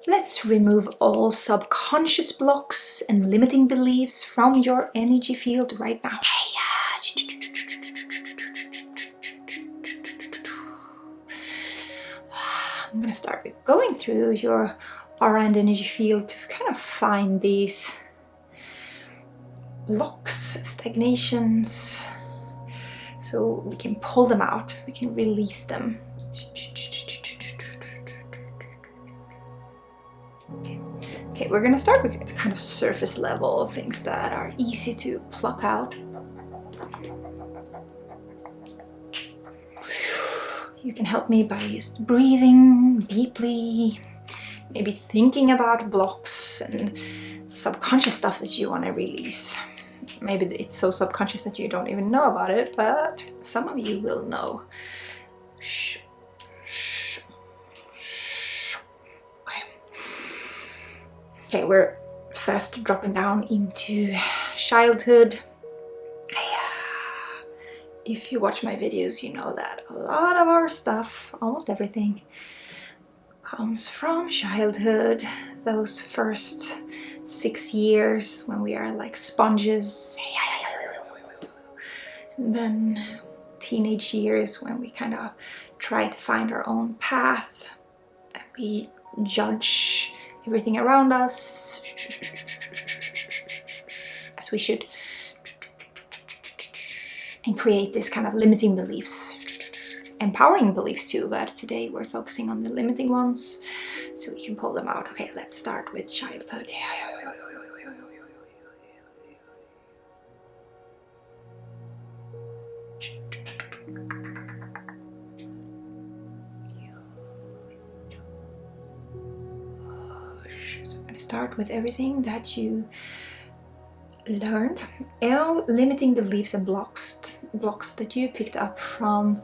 let's remove all subconscious blocks and limiting beliefs from your energy field right now. I'm going to start with going through your aura and energy field to kind of find these blocks, stagnations, so we can pull them out, we can release them. Okay, we're gonna start with kind of surface level things that are easy to pluck out. You can help me by just breathing deeply, maybe thinking about blocks and subconscious stuff that you want to release. Maybe it's so subconscious that you don't even know about it, but some of you will know. Okay, we're fast dropping down into childhood. If you watch my videos, you know that a lot of our stuff, almost everything, comes from childhood. Those first 6 years when we are like sponges. And then teenage years when we kind of try to find our own path. And we judge everything around us, as we should, and create this kind of limiting beliefs, empowering beliefs too, but today we're focusing on the limiting ones so we can pull them out. Okay, let's start with childhood. So I'm going to start with everything that you learned, all limiting beliefs and blocks that you picked up from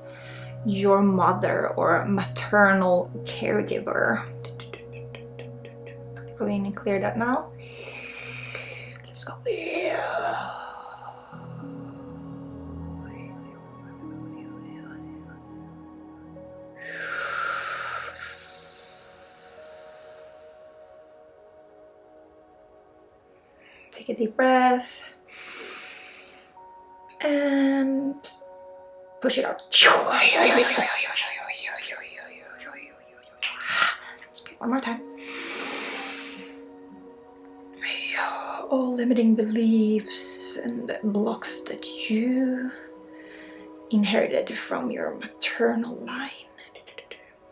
your mother or maternal caregiver. Go in and clear that now. Let's go. Take a deep breath and push it out. Okay, one more time. All limiting beliefs and blocks that you inherited from your maternal line,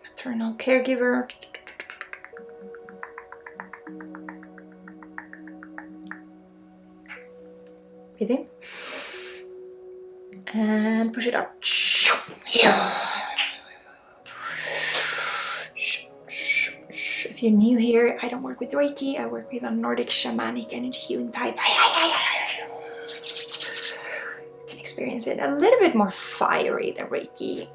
maternal caregiver. Breathe in and push it out. If you're new here, I don't work with Reiki, I work with a Nordic Shamanic Energy Healing type. You can experience it a little bit more fiery than Reiki.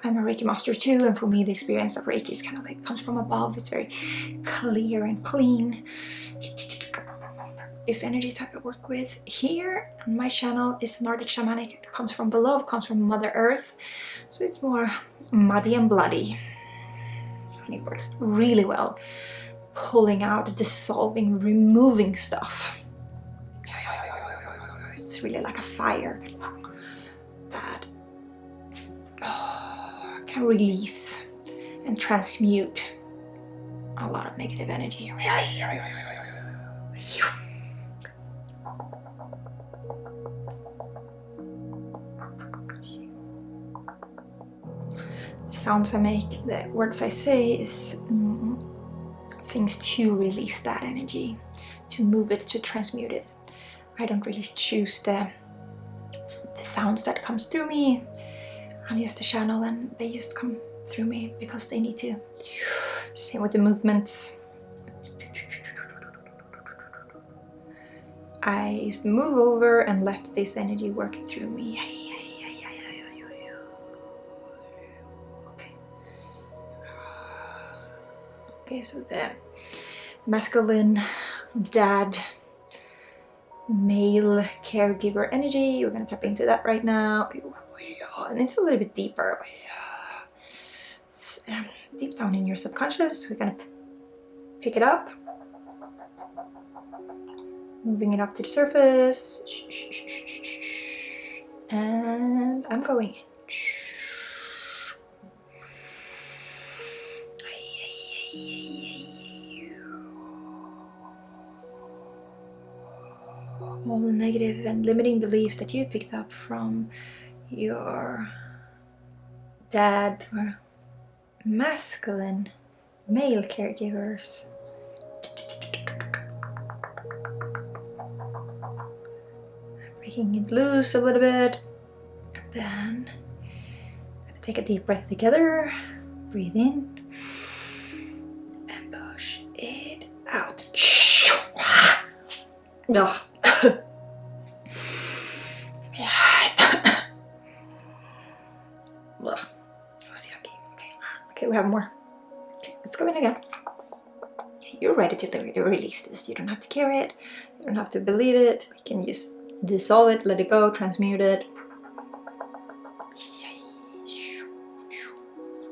I'm a Reiki master too, and for me the experience of Reiki is kind of like comes from above. It's very clear and clean. This energy type I work with here on my channel is Nordic Shamanic. It comes from below, it comes from Mother Earth, so it's more muddy and bloody. And it works really well, pulling out, dissolving, removing stuff. It's really like a fire that can release and transmute a lot of negative energy. The sounds I make, the words I say is things to release that energy, to move it, to transmute it. I don't really choose the sounds that comes through me. I'm just a channel and they just come through me because they need to. Same with the movements. I just move over and let this energy work through me. Okay, so the masculine dad, male caregiver energy, we're gonna tap into that right now. And it's a little bit deeper. deep down in your subconscious. We're gonna pick it up, moving it up to the surface, and I'm going in. All the negative and limiting beliefs that you picked up from your dad or masculine male caregivers. Breaking it loose a little bit. And then gonna take a deep breath together. Breathe in and push it out. No. Okay, we have more. Okay, let's go in again. You're ready to release this. You don't have to carry it. You don't have to believe it. We can just dissolve it, let it go, transmute it.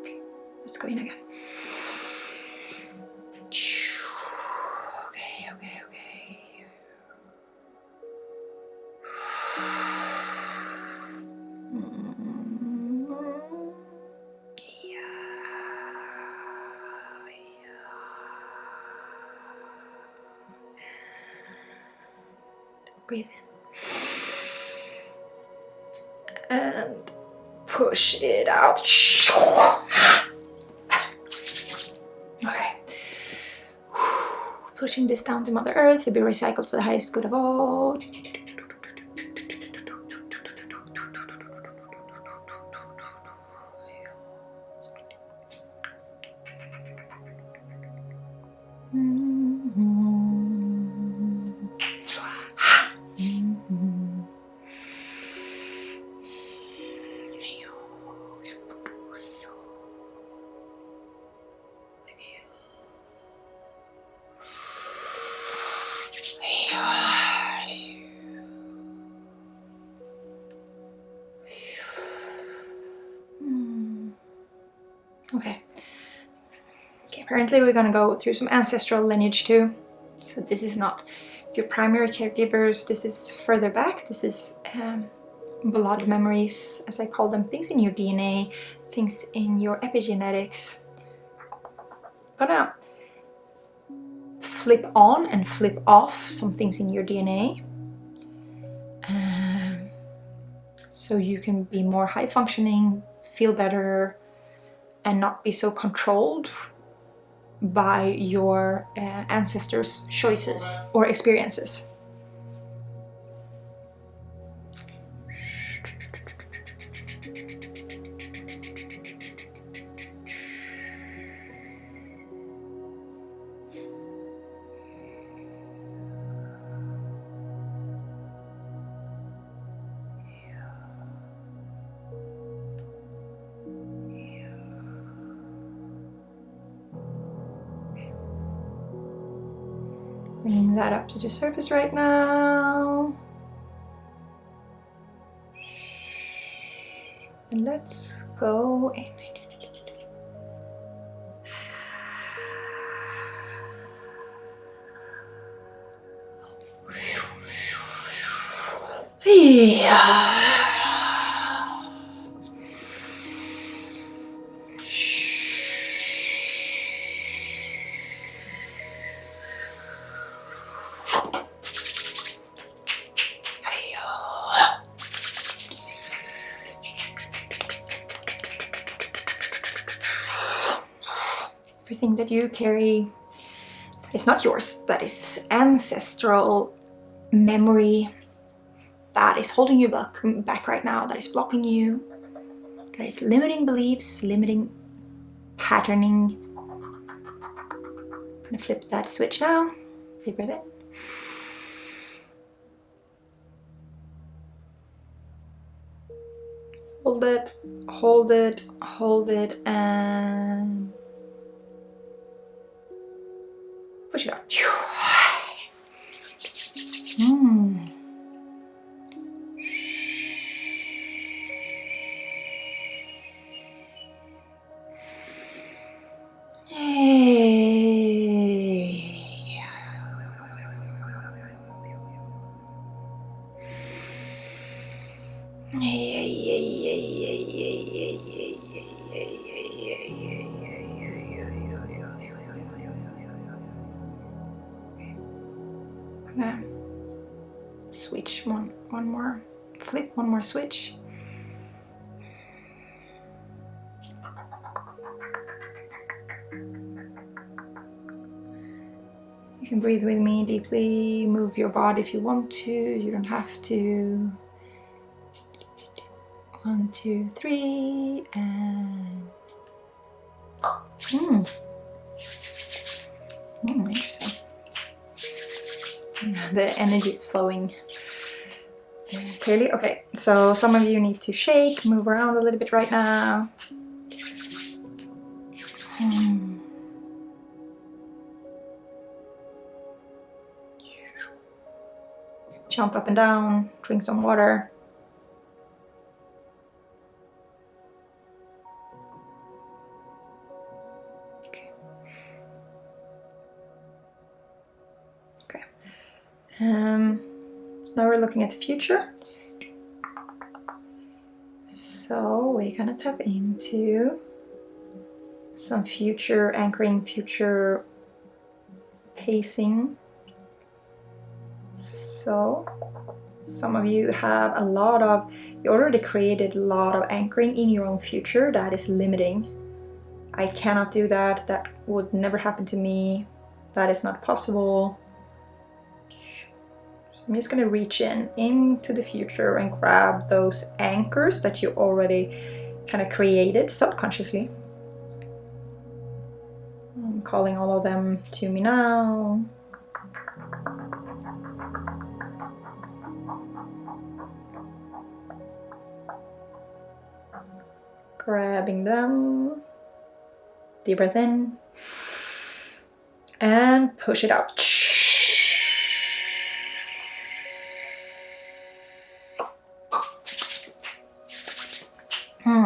Okay, let's go in again. Breathe in and push it out. Okay. Pushing this down to Mother Earth to be recycled for the highest good of all. Okay, apparently we're gonna go through some ancestral lineage too. So this is not your primary caregivers, this is further back. This is blood memories, as I call them, things in your DNA, things in your epigenetics. I'm gonna flip on and flip off some things in your DNA. So you can be more high functioning, feel better, and not be so controlled by your ancestors' choices or experiences. Bringing that up to the surface right now. And let's go in. Yeah. Everything that you carry that is not yours, that is ancestral memory, that is holding you back right now, that is blocking you, that is limiting beliefs, limiting patterning. I'm gonna flip that switch now. Deep breath in. Hold it, hold it, hold it, and push it out. I'm gonna switch one more, flip one more switch. You can breathe with me deeply, move your body if you want to, you don't have to. 1, 2, 3, and interesting. The energy is flowing clearly. Okay, so some of you need to shake, move around a little bit right now. Jump up and down, drink some water. Now we're looking at the future. So we're gonna tap into some future anchoring, future pacing. So some of you have you already created a lot of anchoring in your own future that is limiting. I cannot do that. That would never happen to me. That is not possible. I'm just gonna reach into the future and grab those anchors that you already kind of created subconsciously. I'm calling all of them to me now. Grabbing them. Deep breath in. And push it out. Yeah.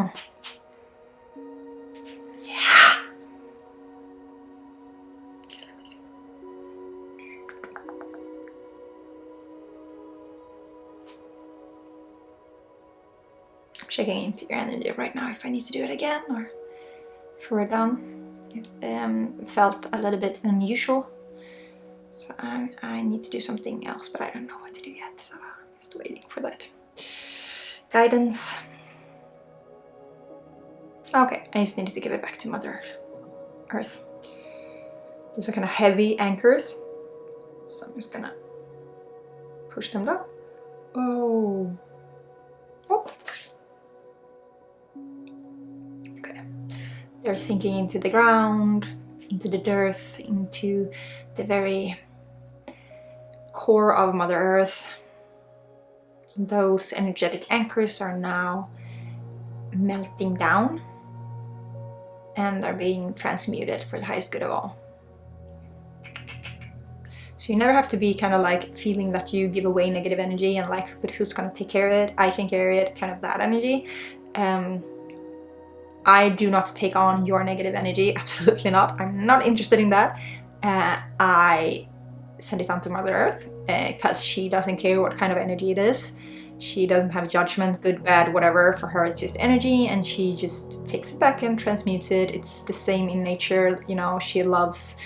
I'm checking into your energy right now if I need to do it again or if we're done. It felt a little bit unusual, so I need to do something else, but I don't know what to do yet, so I'm just waiting for that guidance. Okay, I just needed to give it back to Mother Earth. These are kind of heavy anchors, so I'm just gonna push them down. Oh. Okay. They're sinking into the ground, into the earth, into the very core of Mother Earth. Those energetic anchors are now melting down and are being transmuted for the highest good of all. So you never have to be kind of like feeling that you give away negative energy and like, but who's gonna take care of it? I can carry it, kind of that energy. I do not take on your negative energy, absolutely not. I'm not interested in that. I send it on to Mother Earth because she doesn't care what kind of energy it is. She doesn't have judgment, good, bad, whatever. For her, it's just energy, and she just takes it back and transmutes it. It's the same in nature, you know. She loves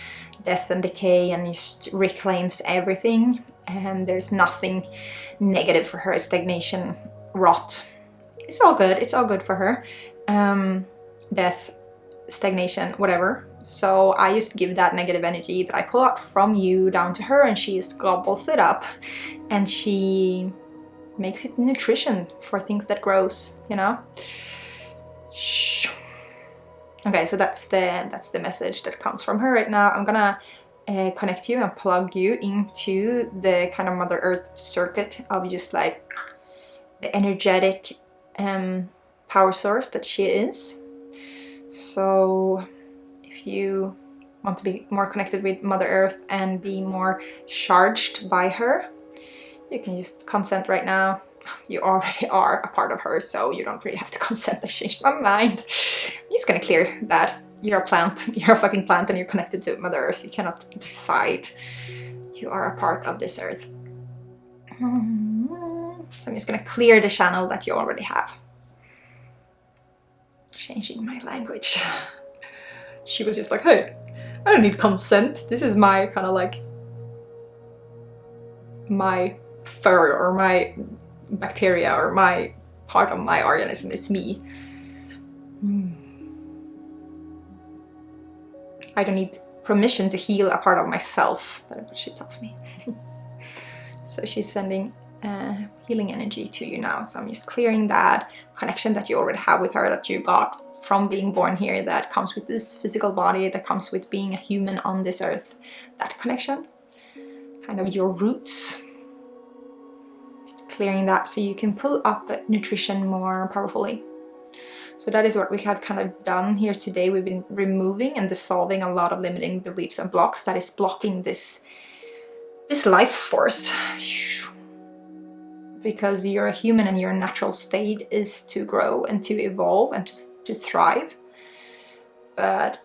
death and decay and just reclaims everything. And there's nothing negative for her. Stagnation, rot. It's all good. It's all good for her. Death, stagnation, whatever. So I just give that negative energy that I pull out from you down to her, and she just gobbles it up, and she makes it nutrition for things that grows, you know. Okay, so that's the message that comes from her right now. I'm gonna connect you and plug you into the kind of Mother Earth circuit of just like the energetic power source that she is. So if you want to be more connected with Mother Earth and be more charged by her, you can just consent right now. You already are a part of her, so you don't really have to consent. I changed my mind. I'm just gonna clear that. You're a plant. You're a fucking plant and you're connected to Mother Earth. You cannot decide. You are a part of this earth. So I'm just gonna clear the channel that you already have. Changing my language. She was just like, hey, I don't need consent. This is my kind of like my fur or my bacteria or my part of my organism. It's me. I don't need permission to heal a part of myself. That's what she tells me. So she's sending healing energy to you now. So I'm just clearing that connection that you already have with her, that you got from being born here, that comes with this physical body, that comes with being a human on this earth. That connection, kind of your roots. Clearing that so you can pull up nutrition more powerfully. So that is what we have kind of done here today. We've been removing and dissolving a lot of limiting beliefs and blocks that is blocking this life force. Because you're a human and your natural state is to grow and to evolve and to thrive. But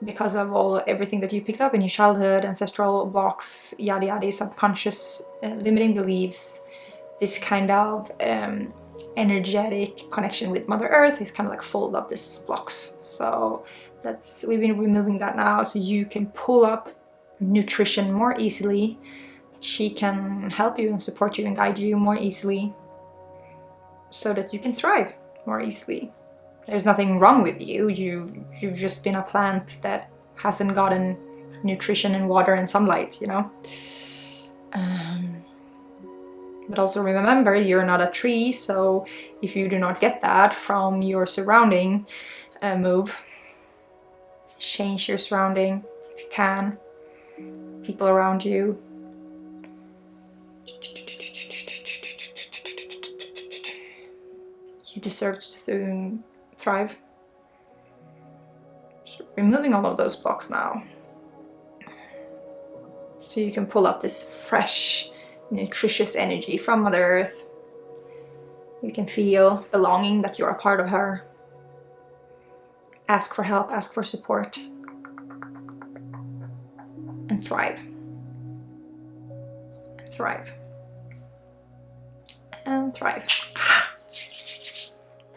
because of everything that you picked up in your childhood, ancestral blocks, yada yada, subconscious limiting beliefs, this kind of energetic connection with Mother Earth is kind of like full of these blocks. So we've been removing that now, so you can pull up nutrition more easily. She can help you and support you and guide you more easily, so that you can thrive more easily. There's nothing wrong with you. You've just been a plant that hasn't gotten nutrition and water and sunlight, you know. But also remember, you're not a tree, so if you do not get that from your surrounding, move. Change your surrounding if you can. People around you. You deserve to thrive. So removing all of those blocks now. So you can pull up this fresh, nutritious energy from Mother Earth. You can feel belonging, that you're a part of her. Ask for help, ask for support, and thrive. And thrive. And thrive.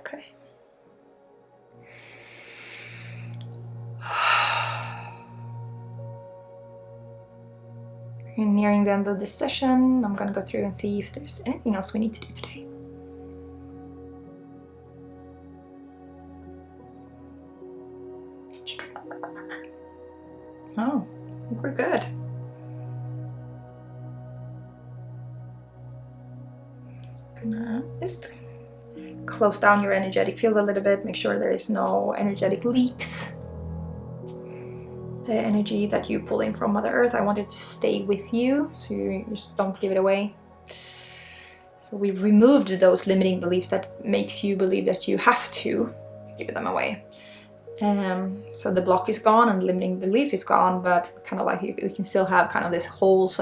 Okay. We're nearing the end of this session. I'm gonna go through and see if there's anything else we need to do today. Oh, I think we're good. Gonna just close down your energetic field a little bit, make sure there is no energetic leaks. The energy that you pull in from Mother Earth, I want it to stay with you, so you just don't give it away. So we've removed those limiting beliefs that makes you believe that you have to give them away. So the block is gone and the limiting belief is gone, but kind of like we can still have kind of this holes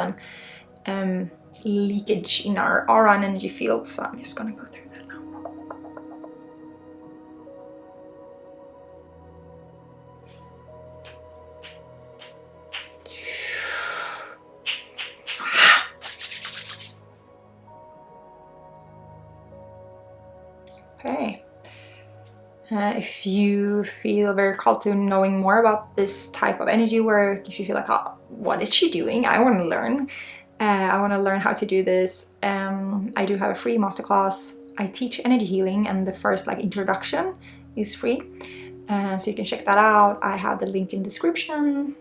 and leakage in our aura and energy field. So I'm just gonna go through that now. Okay. If you feel very called to knowing more about this type of energy work, if you feel like, oh, what is she doing? I want to learn. I want to learn how to do this. I do have a free masterclass. I teach energy healing, and the first introduction is free. So you can check that out. I have the link in the description.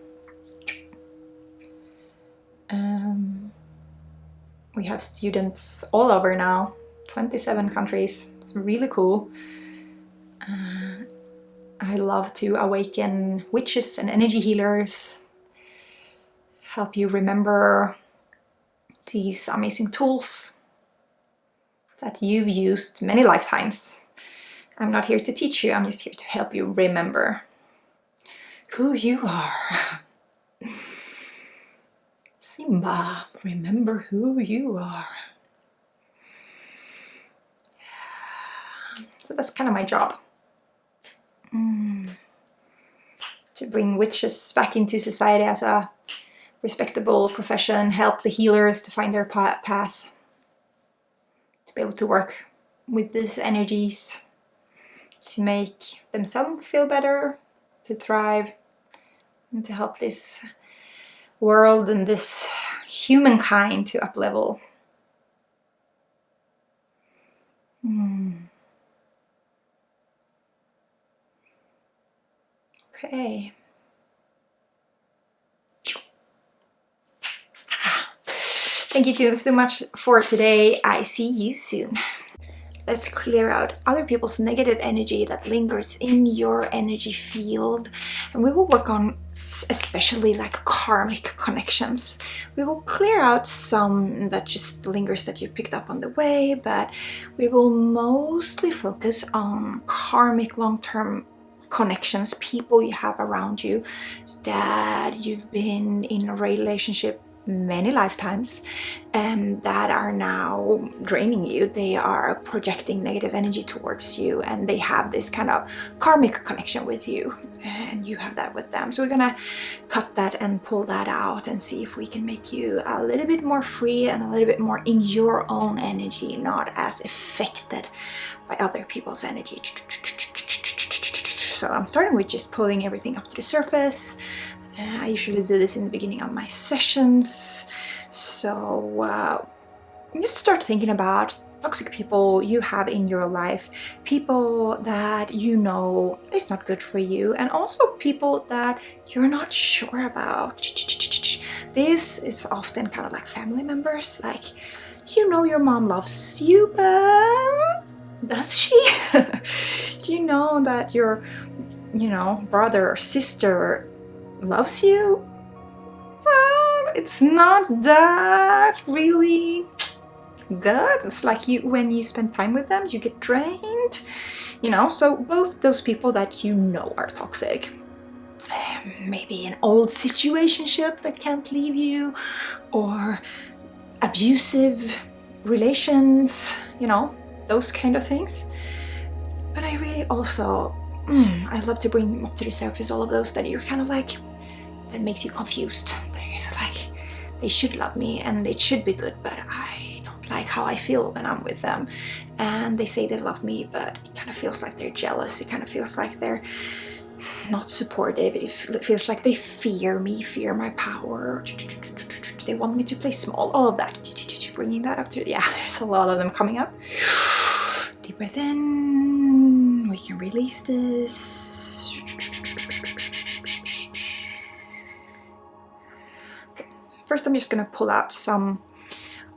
We have students all over now, 27 countries. It's really cool. I love to awaken witches and energy healers, help you remember these amazing tools that you've used many lifetimes. I'm not here to teach you, I'm just here to help you remember who you are. Simba, remember who you are. So that's kind of my job. To bring witches back into society as a respectable profession, help the healers to find their path, to be able to work with these energies, to make themselves feel better, to thrive, and to help this world and this humankind to up-level Okay. Thank you so much for today. I see you soon. Let's clear out other people's negative energy that lingers in your energy field. And we will work on especially like karmic connections. We will clear out some that just lingers that you picked up on the way, but we will mostly focus on karmic long-term connections, people you have around you that you've been in a relationship many lifetimes and that are now draining you. They are projecting negative energy towards you and they have this kind of karmic connection with you and you have that with them. So we're gonna cut that and pull that out and see if we can make you a little bit more free and a little bit more in your own energy, not as affected by other people's energy. So I'm starting with just pulling everything up to the surface. I usually do this in the beginning of my sessions. So just start thinking about toxic people you have in your life, people that you know is not good for you, and also people that you're not sure about. This is often kind of like family members, like, you know, your mom loves you, but does she? You know that your, brother or sister loves you, but it's not that really good. It's like when you spend time with them, you get drained, so both those people that you know are toxic. Maybe an old situationship that can't leave you, or abusive relations, those kind of things. But I really also I love to bring up to the surface all of those that you're kind of like, that makes you confused. It's like, they should love me and it should be good, but I don't like how I feel when I'm with them. And they say they love me, but it kind of feels like they're jealous. It kind of feels like they're not supportive. It feels like they fear me, fear my power. They want me to play small. All of that. Bringing that up to, there's a lot of them coming up. Deep breath in. We can release this. Okay. First, I'm just going to pull out some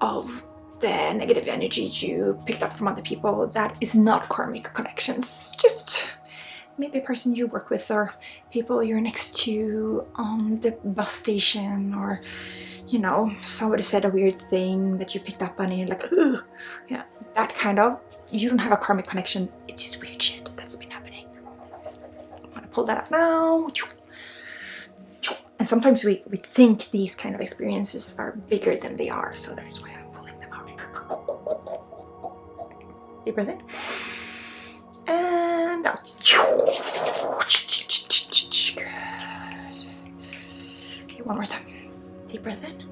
of the negative energy you picked up from other people that is not karmic connections. Just maybe a person you work with, or people you're next to on the bus station, or somebody said a weird thing that you picked up on and you're like, ugh. Yeah, that kind of, you don't have a karmic connection, it's just weird shit that's been happening. I'm gonna pull that up now. And sometimes we think these kind of experiences are bigger than they are, so that is why I'm pulling them out. Deep breath in. And out. Good. Okay, one more time. Deep breath in.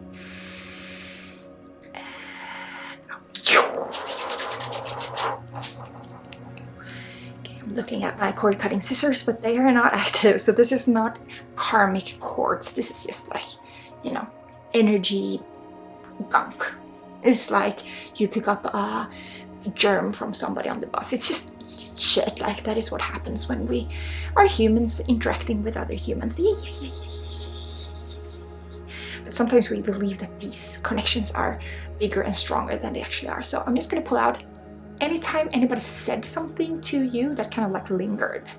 And out. Okay, I'm looking at my cord cutting scissors, but they are not active. So this is not karmic cords. This is just like, energy gunk. It's like you pick up a germ from somebody on the bus. It's just shit. Like, that is what happens when we are humans interacting with other humans. But sometimes we believe that these connections are bigger and stronger than they actually are. So I'm just going to pull out anytime anybody said something to you that kind of like lingered,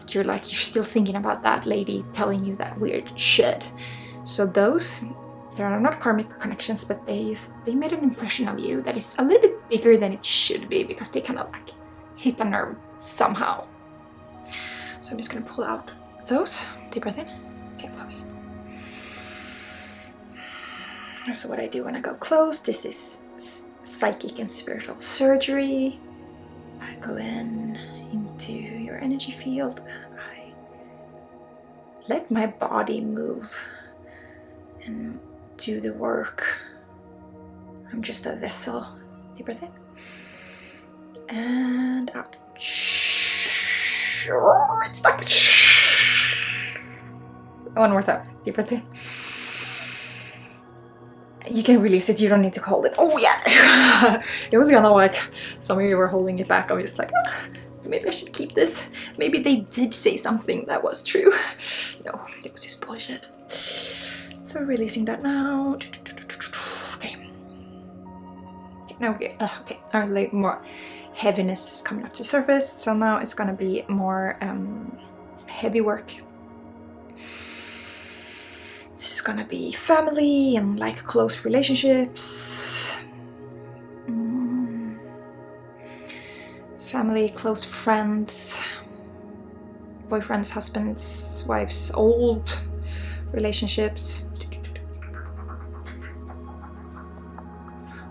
that you're still thinking about that lady telling you that weird shit. So those, they are not karmic connections, but they made an impression of you that is a little bit bigger than it should be, because they kind of like hit a nerve somehow. So I'm just going to pull out those. Deep breath in. Okay, okay. So what I do when I go close, this is psychic and spiritual surgery. I go into your energy field and I let my body move and do the work. I'm just a vessel. Deep breath in. And out. It's stuck. One more time. Deep breath in. You can release it, you don't need to hold it. Oh yeah! It was kind of like, some of you were holding it back. I was just like, Maybe I should keep this. Maybe they did say something that was true. No, it was just bullshit. So releasing that now. Okay. Okay. Okay. Our like more heaviness is coming up to surface. So now it's gonna be more heavy work. This is gonna be family and like close relationships. Family, close friends, boyfriends, husbands, wives, old relationships.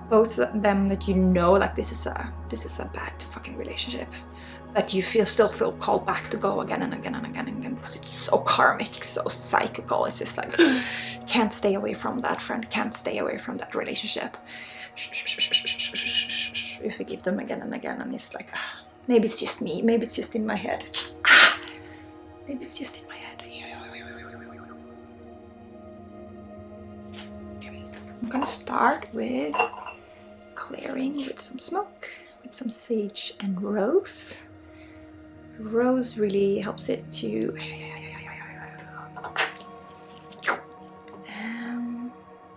Both of them that you know, like this is a bad fucking relationship, but you still feel called back to go again and again and again and again because it's so karmic, so cyclical. It's just like can't stay away from that friend, can't stay away from that relationship. You forgive them again and again, and it's like maybe it's just me, maybe it's just in my head. Maybe it's just in my head. Okay. I'm gonna start with clearing with some smoke, with some sage and rose. Rose really helps it to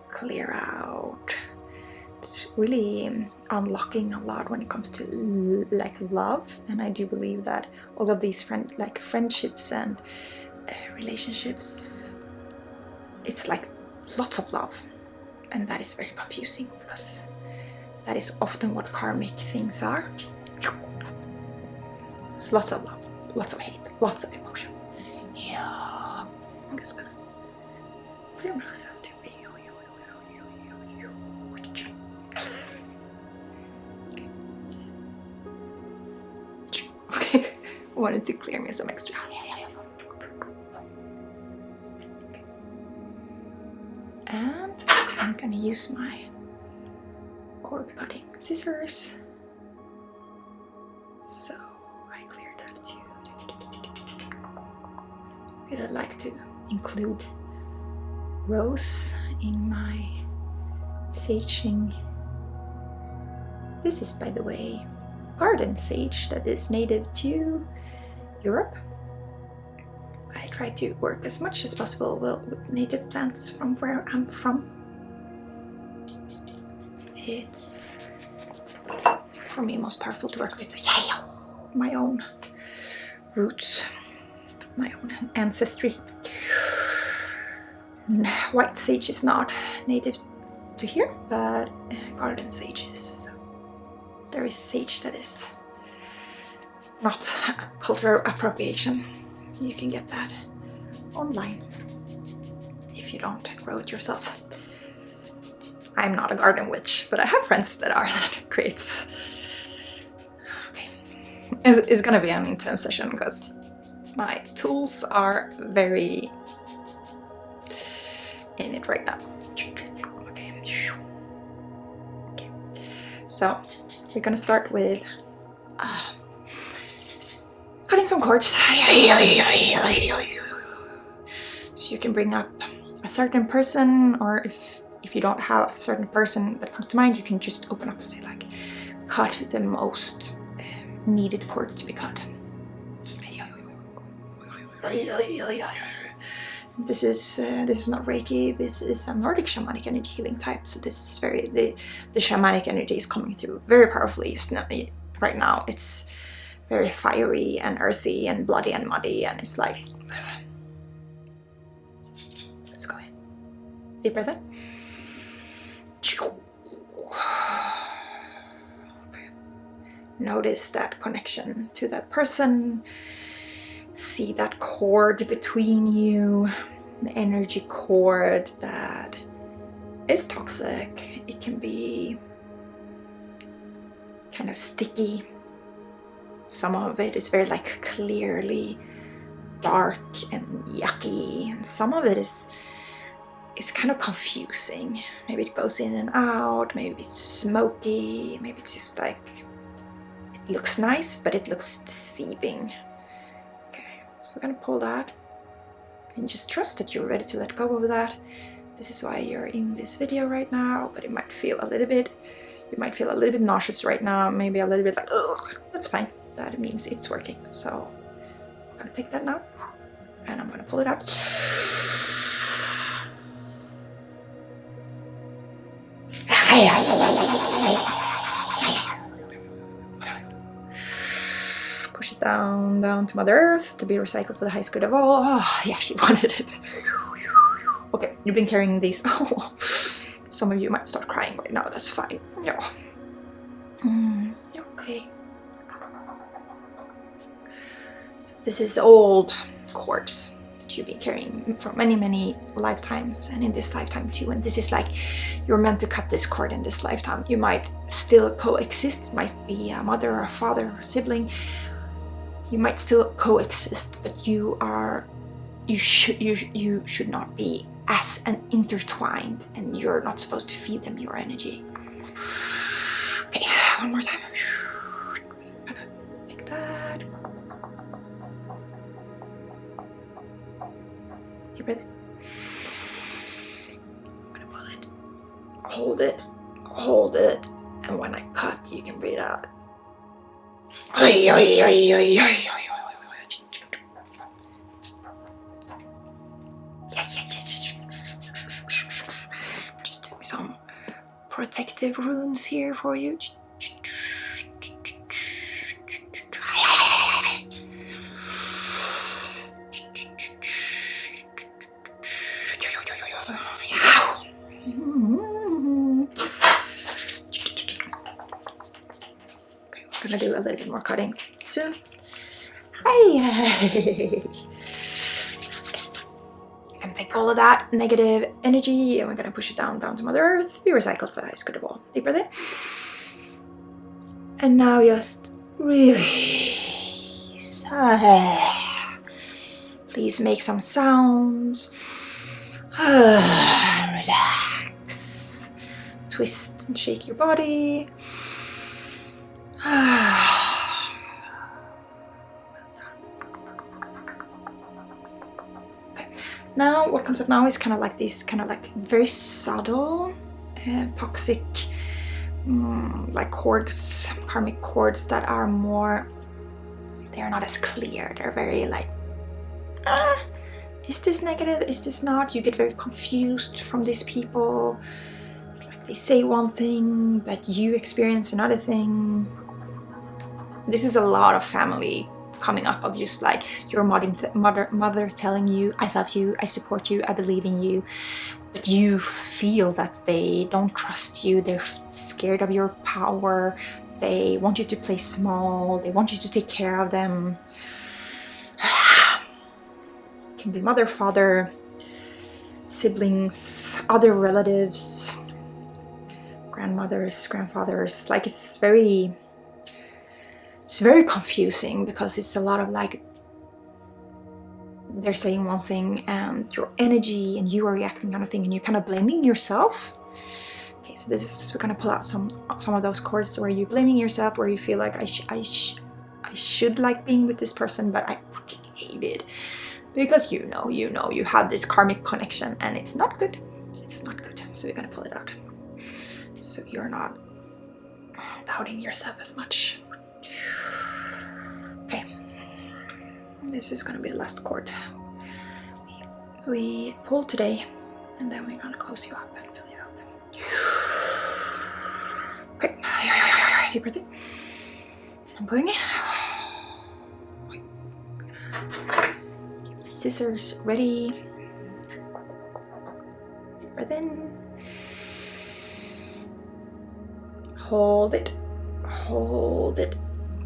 clear out. It's really unlocking a lot when it comes to like love, and I do believe that all of these friendships and relationships, it's like lots of love, and that is very confusing because that is often what karmic things are. It's lots of love, lots of hate, lots of emotions. Yeah, I'm just gonna clear myself too. Okay, wanted to clear me some extra. And I'm gonna use my cord cutting scissors. So I cleared that too. I'd like to include rose in my saging. This is, by the way, garden sage that is native to Europe. I try to work as much as possible with native plants from where I'm from. It's, for me, most powerful to work with my own roots, my own ancestry. White sage is not native to here, but garden sage is. There is sage that is not cultural appropriation. You can get that online if you don't grow it yourself. I'm not a garden witch, but I have friends that are, that creates. Okay, it's gonna be an intense session because my tools are very in it right now. Okay, so we're gonna start with cutting some cords. So you can bring up a certain person, or if you don't have a certain person that comes to mind, you can just open up and say like, cut the most needed cord to be cut. This is not Reiki. This is a Nordic Shamanic Energy Healing type. So this is very the shamanic energy is coming through very powerfully. Right now it's very fiery and earthy and bloody and muddy, and it's like, let's go in. Deep breath in. Okay. Notice that connection to that person. See that cord between you, the energy cord that is toxic. It can be kind of sticky. Some of it is very like clearly dark and yucky, and some of it is kind of confusing. Maybe it goes in and out, maybe it's smoky, maybe it's just like, it looks nice, but it looks deceiving. Okay, so we're gonna pull that, and just trust that you're ready to let go of that. This is why you're in this video right now, but it might feel a little bit, you might feel a little bit nauseous right now, maybe a little bit like, ugh, that's fine. that means it's working. So I'm gonna take that now, and I'm gonna pull it out. Push it down to Mother Earth to be recycled for the highest good of all. Oh, yeah, she wanted it. Okay, you've been carrying these. Oh, some of you might start crying right now. That's fine. Yeah. Okay. So this is old quartz that you've been carrying for many lifetimes, and in this lifetime too. And this is like you're meant to cut this cord in this lifetime. You might still coexist. It might be a mother or a father or a sibling. You might still coexist, but you should not be as an intertwined, and you're not supposed to feed them your energy. Okay, one more time. I'm gonna take that. You breathe. I'm gonna pull it. Hold it, and when I cut, you can breathe out. Just doing some protective runes here for you. I'm gonna do a little bit more cutting soon. Hey! I'm gonna take all of that negative energy and we're gonna push it down to Mother Earth, be recycled for the highest good of all. Deep breath in. And now just release. Please make some sounds. Relax. Twist and shake your body. Okay. Now what comes up now is kind of like this, kind of like very subtle, toxic, like cords, karmic cords that are more, they're not as clear. They're very like, is this negative? Is this not? You get very confused from these people. It's like they say one thing, but you experience another thing. This is a lot of family coming up of just like your mother telling you, I love you, I support you, I believe in you. But you feel that they don't trust you, they're scared of your power, they want you to play small, they want you to take care of them. It can be mother, father, siblings, other relatives, grandmothers, grandfathers. Like it's very confusing because it's a lot of like, they're saying one thing and your energy and you are reacting on a thing and you're kind of blaming yourself. Okay, so this is, we're gonna pull out some of those cords where you're blaming yourself, where you feel like I should like being with this person, but I fucking hate it. Because you know you have this karmic connection and it's not good. It's not good. So we're gonna pull it out. So you're not doubting yourself as much. Okay, this is gonna be the last cord we pull today, and then we're gonna close you up and fill you up. Okay, deep breath in. I'm going in. Scissors ready. Deep breath in. Hold it. Hold it.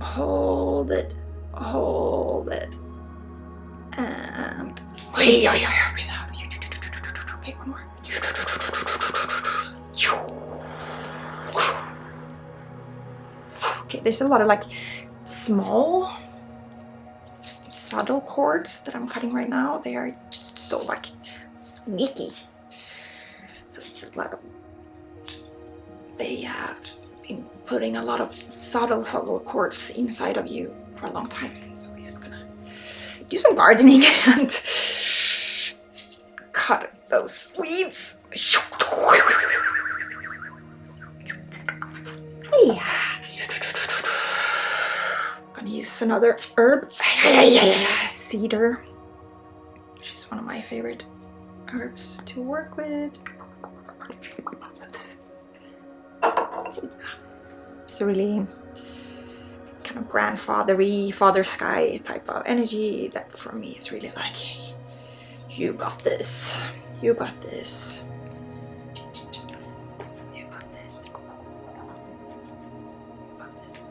Hold it, hold it, and breathe out. Okay, one more. Okay, there's a lot of like small, subtle cords that I'm cutting right now. They are just so like sneaky. So it's a lot of, they have been putting a lot of subtle cords inside of you for a long time. So we're just gonna do some gardening and cut those weeds. Yeah. Gonna use another herb, cedar, which is one of my favorite herbs to work with. It's a really kind of grandfathery, father sky type of energy that for me is really like, you got this, you got this, you got this, you got this.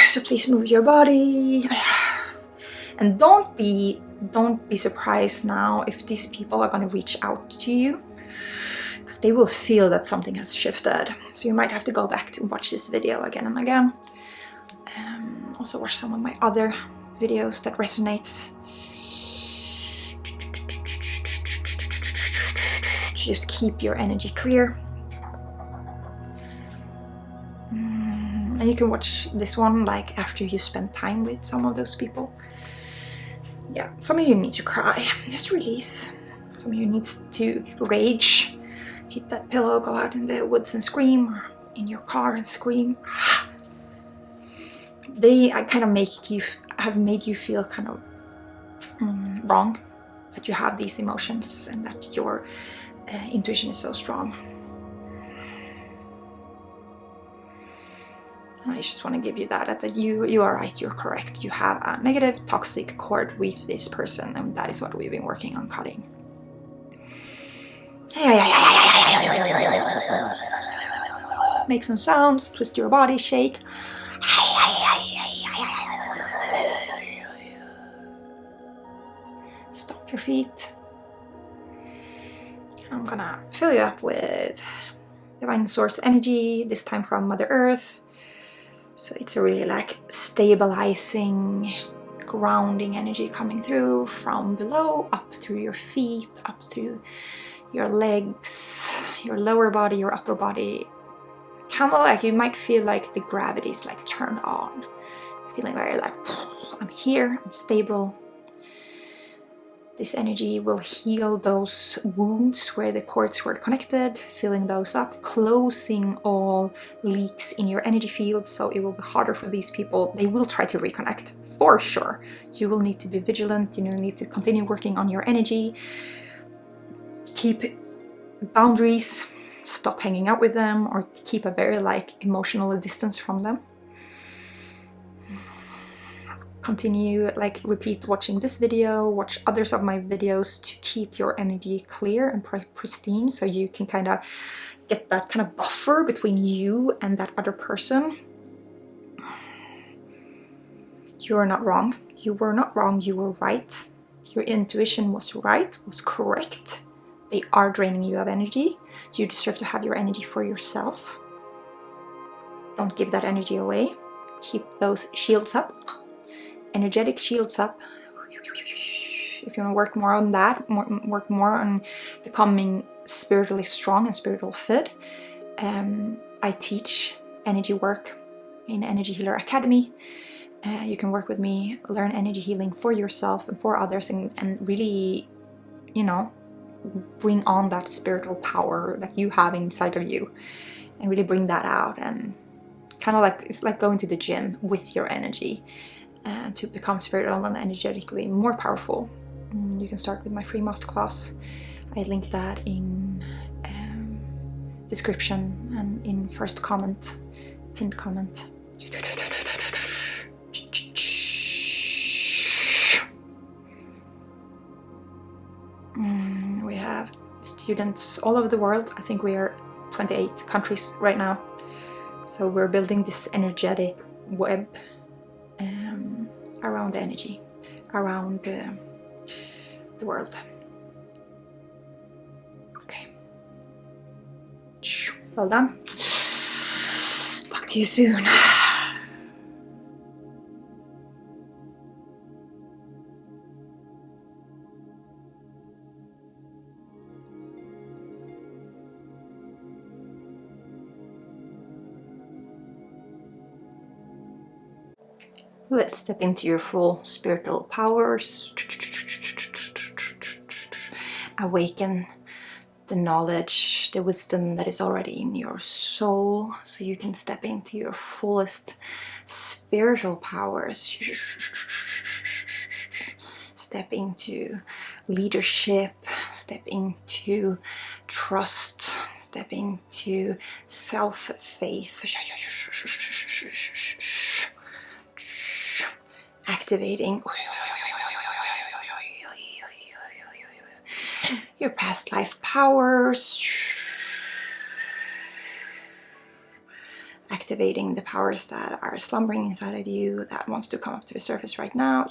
So please move your body. And don't be surprised now if these people are going to reach out to you, because they will feel that something has shifted. So you might have to go back to watch this video again and again. Also watch some of my other videos that resonates. Just keep your energy clear. And you can watch this one like after you spend time with some of those people. Yeah, some of you need to cry, just release. Some of you needs to rage, hit that pillow, go out in the woods and scream, or in your car and scream. They kind of have made you feel kind of wrong, that you have these emotions and that your intuition is so strong. I just want to give you that you are right, you're correct. You have a negative, toxic cord with this person, and that is what we've been working on cutting. Make some sounds, twist your body, shake. Stomp your feet. I'm gonna fill you up with divine source energy, this time from Mother Earth. So it's a really like stabilizing, grounding energy coming through from below, up through your feet, up through your legs, your lower body, your upper body. Kind of like you might feel like the gravity is like turned on. Feeling very like, I'm here, I'm stable. This energy will heal those wounds where the cords were connected, filling those up, closing all leaks in your energy field, so it will be harder for these people. They will try to reconnect, for sure. You will need to be vigilant, you need to continue working on your energy. Keep boundaries, stop hanging out with them, or keep a very like emotional distance from them. Continue, like, repeat watching this video, watch others of my videos to keep your energy clear and pristine, so you can kind of get that kind of buffer between you and that other person. You are not wrong. You were not wrong, you were right. Your intuition was right, was correct. They are draining you of energy. You deserve to have your energy for yourself. Don't give that energy away. Keep those shields up. Energetic shields up. If you want to work more on that, work more on becoming spiritually strong and spiritual fit, I teach energy work in Energy Healer Academy. You can work with me, learn energy healing for yourself and for others, and really, bring on that spiritual power that you have inside of you, and really bring that out. And kind of like, it's like going to the gym with your energy. To become spiritual and energetically more powerful. You can start with my free masterclass. I link that in description and in first comment, pinned comment. We have students all over the world. I think we are 28 countries right now. So we're building this energetic web around the energy, around the world. Okay. Well done. Talk to you soon. Let's step into your full spiritual powers. awaken the knowledge, the wisdom that is already in your soul, so you can step into your fullest spiritual powers. Step into leadership, step into trust, step into self-faith. Activating your past life powers, activating the powers that are slumbering inside of you that wants to come up to the surface right now,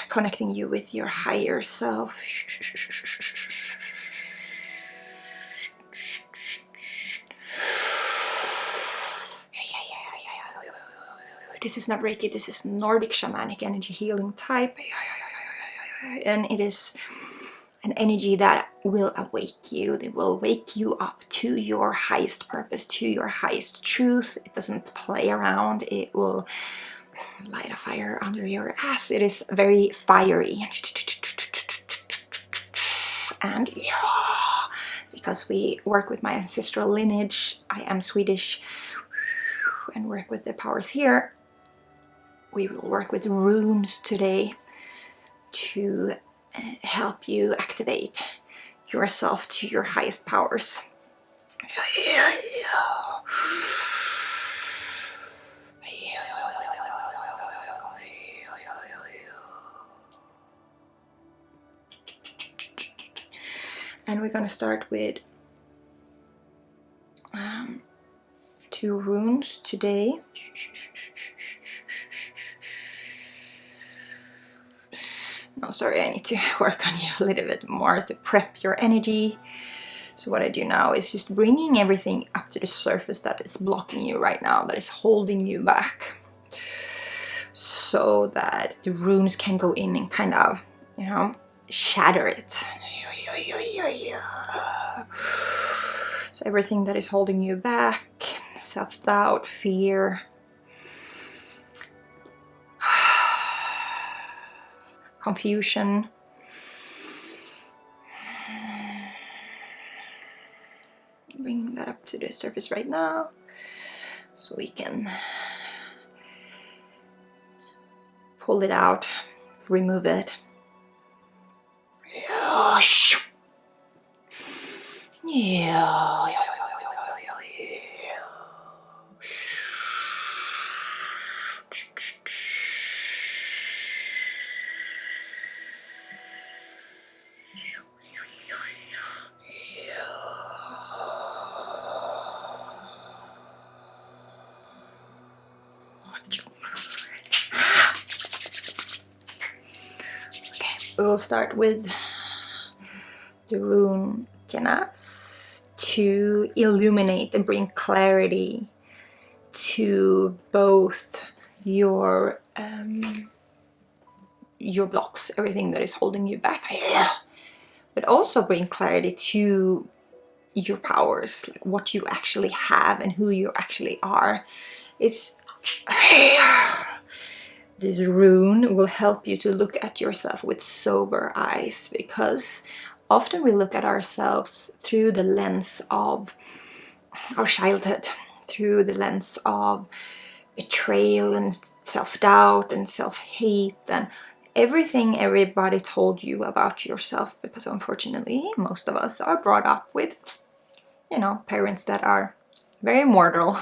connecting you with your higher self. This is not Reiki, this is Nordic Shamanic Energy Healing type. And it is an energy that will awake you. It will wake you up to your highest purpose, to your highest truth. It doesn't play around. It will light a fire under your ass. It is very fiery. And because we work with my ancestral lineage, I am Swedish, and work with the powers here, we will work with runes today to help you activate yourself to your highest powers. And we're going to start with 2 runes today. No, sorry, I need to work on you a little bit more to prep your energy. So what I do now is just bringing everything up to the surface that is blocking you right now, that is holding you back, so that the runes can go in and kind of, you know, shatter it. So everything that is holding you back, self-doubt, fear, confusion, bring that up to the surface right now so we can pull it out, remove it. We'll start with the rune Kenas to illuminate and bring clarity to both your blocks, everything that is holding you back, but also bring clarity to your powers, like what you actually have and who you actually are. It's this rune will help you to look at yourself with sober eyes, because often we look at ourselves through the lens of our childhood, through the lens of betrayal and self-doubt and self-hate and everything everybody told you about yourself, because unfortunately most of us are brought up with, you know, parents that are very mortal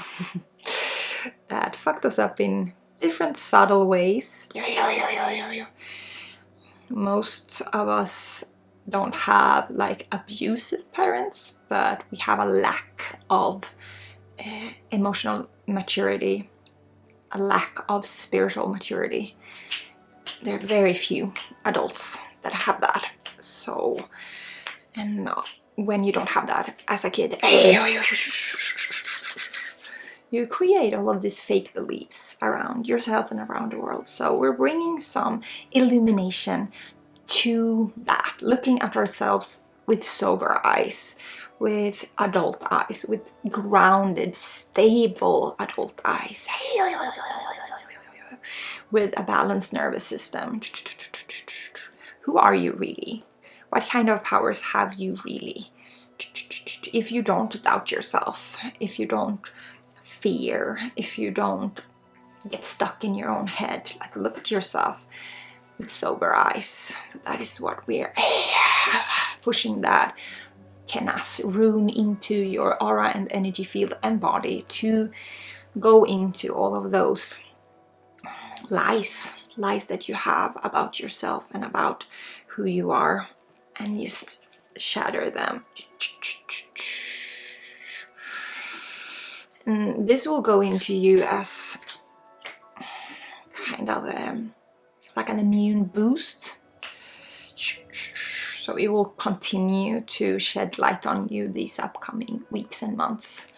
that fucked us up in different subtle ways. Most of us don't have like abusive parents, but we have a lack of emotional maturity, a lack of spiritual maturity. There are very few adults that have that. So, and when you don't have that as a kid, you create all of these fake beliefs around yourself and around the world. So we're bringing some illumination to that, looking at ourselves with sober eyes, with adult eyes, with grounded, stable adult eyes, with a balanced nervous system. Who are you really? What kind of powers have you really? If you don't doubt yourself, if you don't fear, if you don't get stuck in your own head, like look at yourself with sober eyes. So that is what we're pushing that Kenas rune into your aura and energy field and body to go into all of those lies that you have about yourself and about who you are, and just shatter them. And this will go into you as kind of like an immune boost. So it will continue to shed light on you these upcoming weeks and months.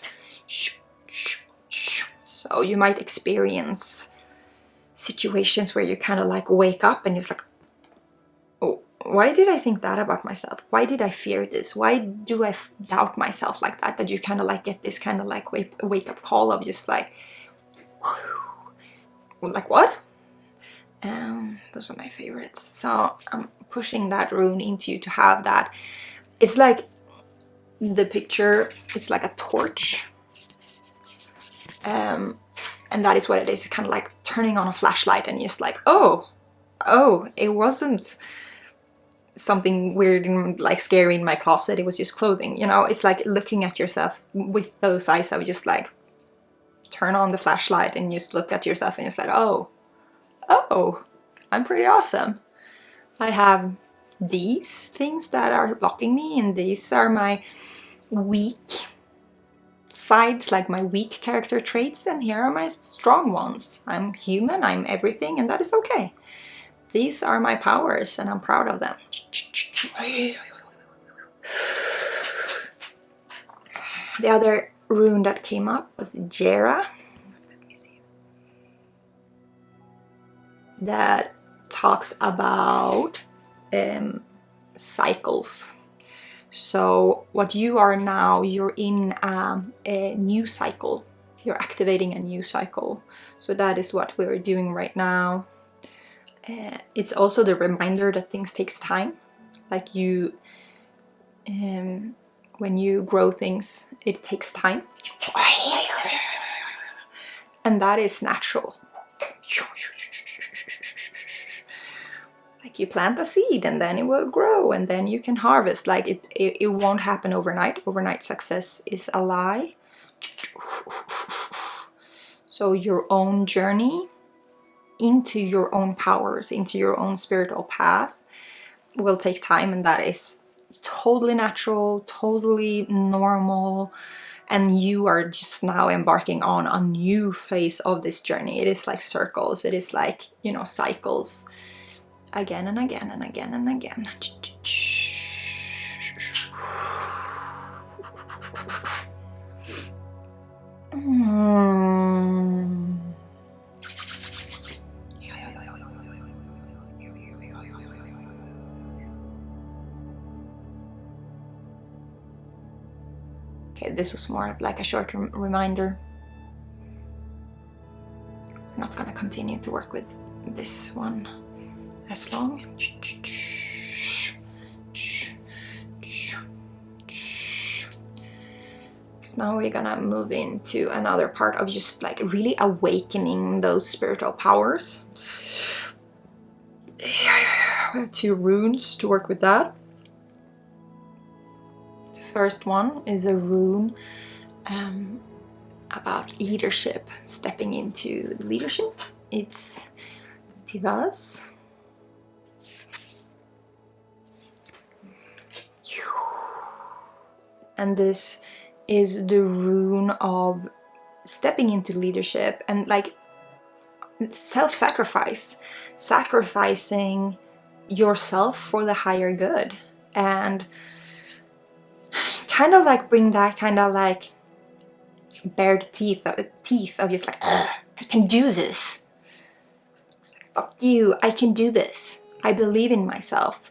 So you might experience situations where you kind of like wake up and it's like, oh, why did I think that about myself? Why did I fear this? Why do I doubt myself like that? That you kind of like get this kind of like wake up call of just like what? Those are my favorites. So I'm pushing that rune into you to have that. It's like the picture, it's like a torch. And that is what it is. It's kind of like turning on a flashlight and just like, oh, it wasn't something weird and like scary in my closet. It was just clothing, you know. It's like looking at yourself with those eyes of just like turn on the flashlight and just look at yourself and it's like, oh, I'm pretty awesome. I have these things that are blocking me, and these are my weak sides, like my weak character traits, and here are my strong ones. I'm human, I'm everything, and that is okay. These are my powers and I'm proud of them. The other rune that came up was Jera. Let me see. That talks about cycles. So what you are now, you're in a new cycle. You're activating a new cycle. So that is what we're doing right now. It's also the reminder that things takes time. Like you, when you grow things, it takes time. And that is natural. Like you plant a seed and then it will grow and then you can harvest. Like it won't happen overnight. Overnight success is a lie. So your own journey into your own powers, into your own spiritual path will take time, and that is totally natural, totally normal. And you are just now embarking on a new phase of this journey. It is like circles. It is like, you know, cycles. Again and again and again and again. Okay, this was more like a short reminder. I'm not gonna continue to work with this one as long. Because now we're gonna move into another part of just like really awakening those spiritual powers. We have 2 runes to work with that. The first one is a rune about leadership, stepping into leadership. It's Völvas. And this is the rune of stepping into leadership and like self-sacrifice, sacrificing yourself for the higher good, and kind of like bring that kind of like bared teeth of just like, I can do this. Fuck you, I can do this. I believe in myself.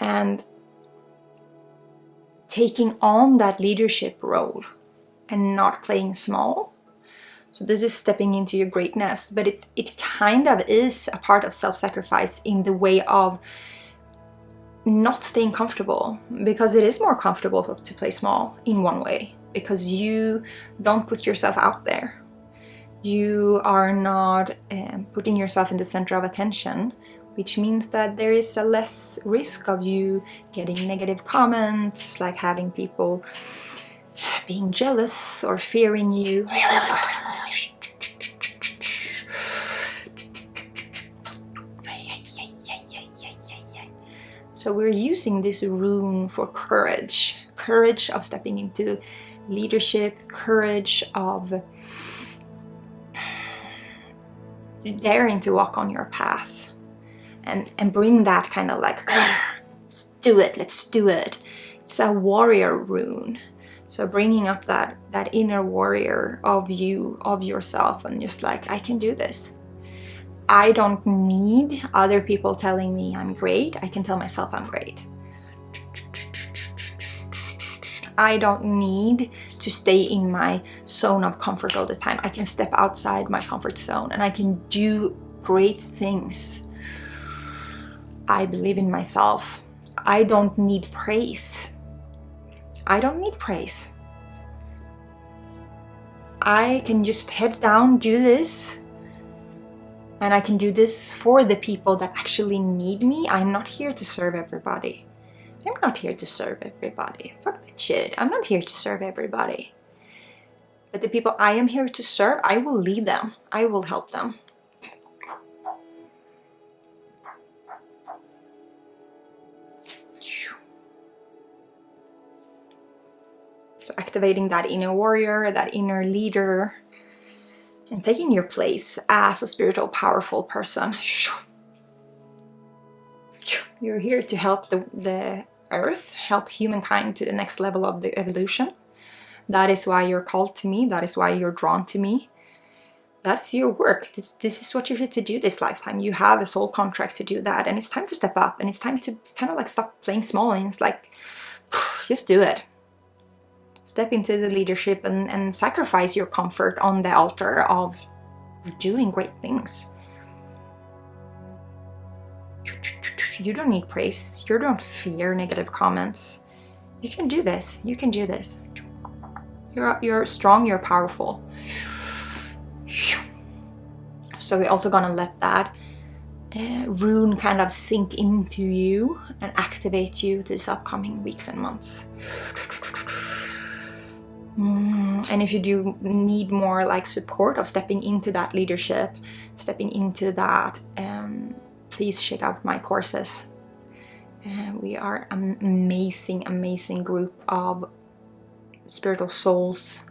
And taking on that leadership role and not playing small. So this is stepping into your greatness, but it kind of is a part of self-sacrifice in the way of not staying comfortable, because it is more comfortable to play small in one way, because you don't put yourself out there. You are not putting yourself in the center of attention, which means that there is a less risk of you getting negative comments, like having people being jealous or fearing you. So we're using this rune for courage. Courage of stepping into leadership, courage of daring to walk on your path, and bring that kind of like, let's do it. It's a warrior rune. So bringing up that inner warrior of you, of yourself, and just like, I can do this. I don't need other people telling me I'm great. I can tell myself I'm great. I don't need to stay in my zone of comfort all the time. I can step outside my comfort zone and I can do great things. I believe in myself. I don't need praise. I don't need praise. I can just head down, do this, and I can do this for the people that actually need me. I'm not here to serve everybody. I'm not here to serve everybody. Fuck that shit. I'm not here to serve everybody. But the people I am here to serve, I will lead them. I will help them. So activating that inner warrior, that inner leader, and taking your place as a spiritual, powerful person. You're here to help the earth, help humankind to the next level of the evolution. That is why you're called to me. That is why you're drawn to me. That's your work. This is what you're here to do this lifetime. You have a soul contract to do that. And it's time to step up. And it's time to kind of like stop playing small. And it's like, just do it. Step into the leadership and sacrifice your comfort on the altar of doing great things. You don't need praise. You don't fear negative comments. You can do this. You can do this. You're strong. You're powerful. So we're also gonna let that rune kind of sink into you and activate you this upcoming weeks and months. And if you do need more like support of stepping into that leadership, stepping into that, please check out my courses. We are an amazing group of spiritual souls.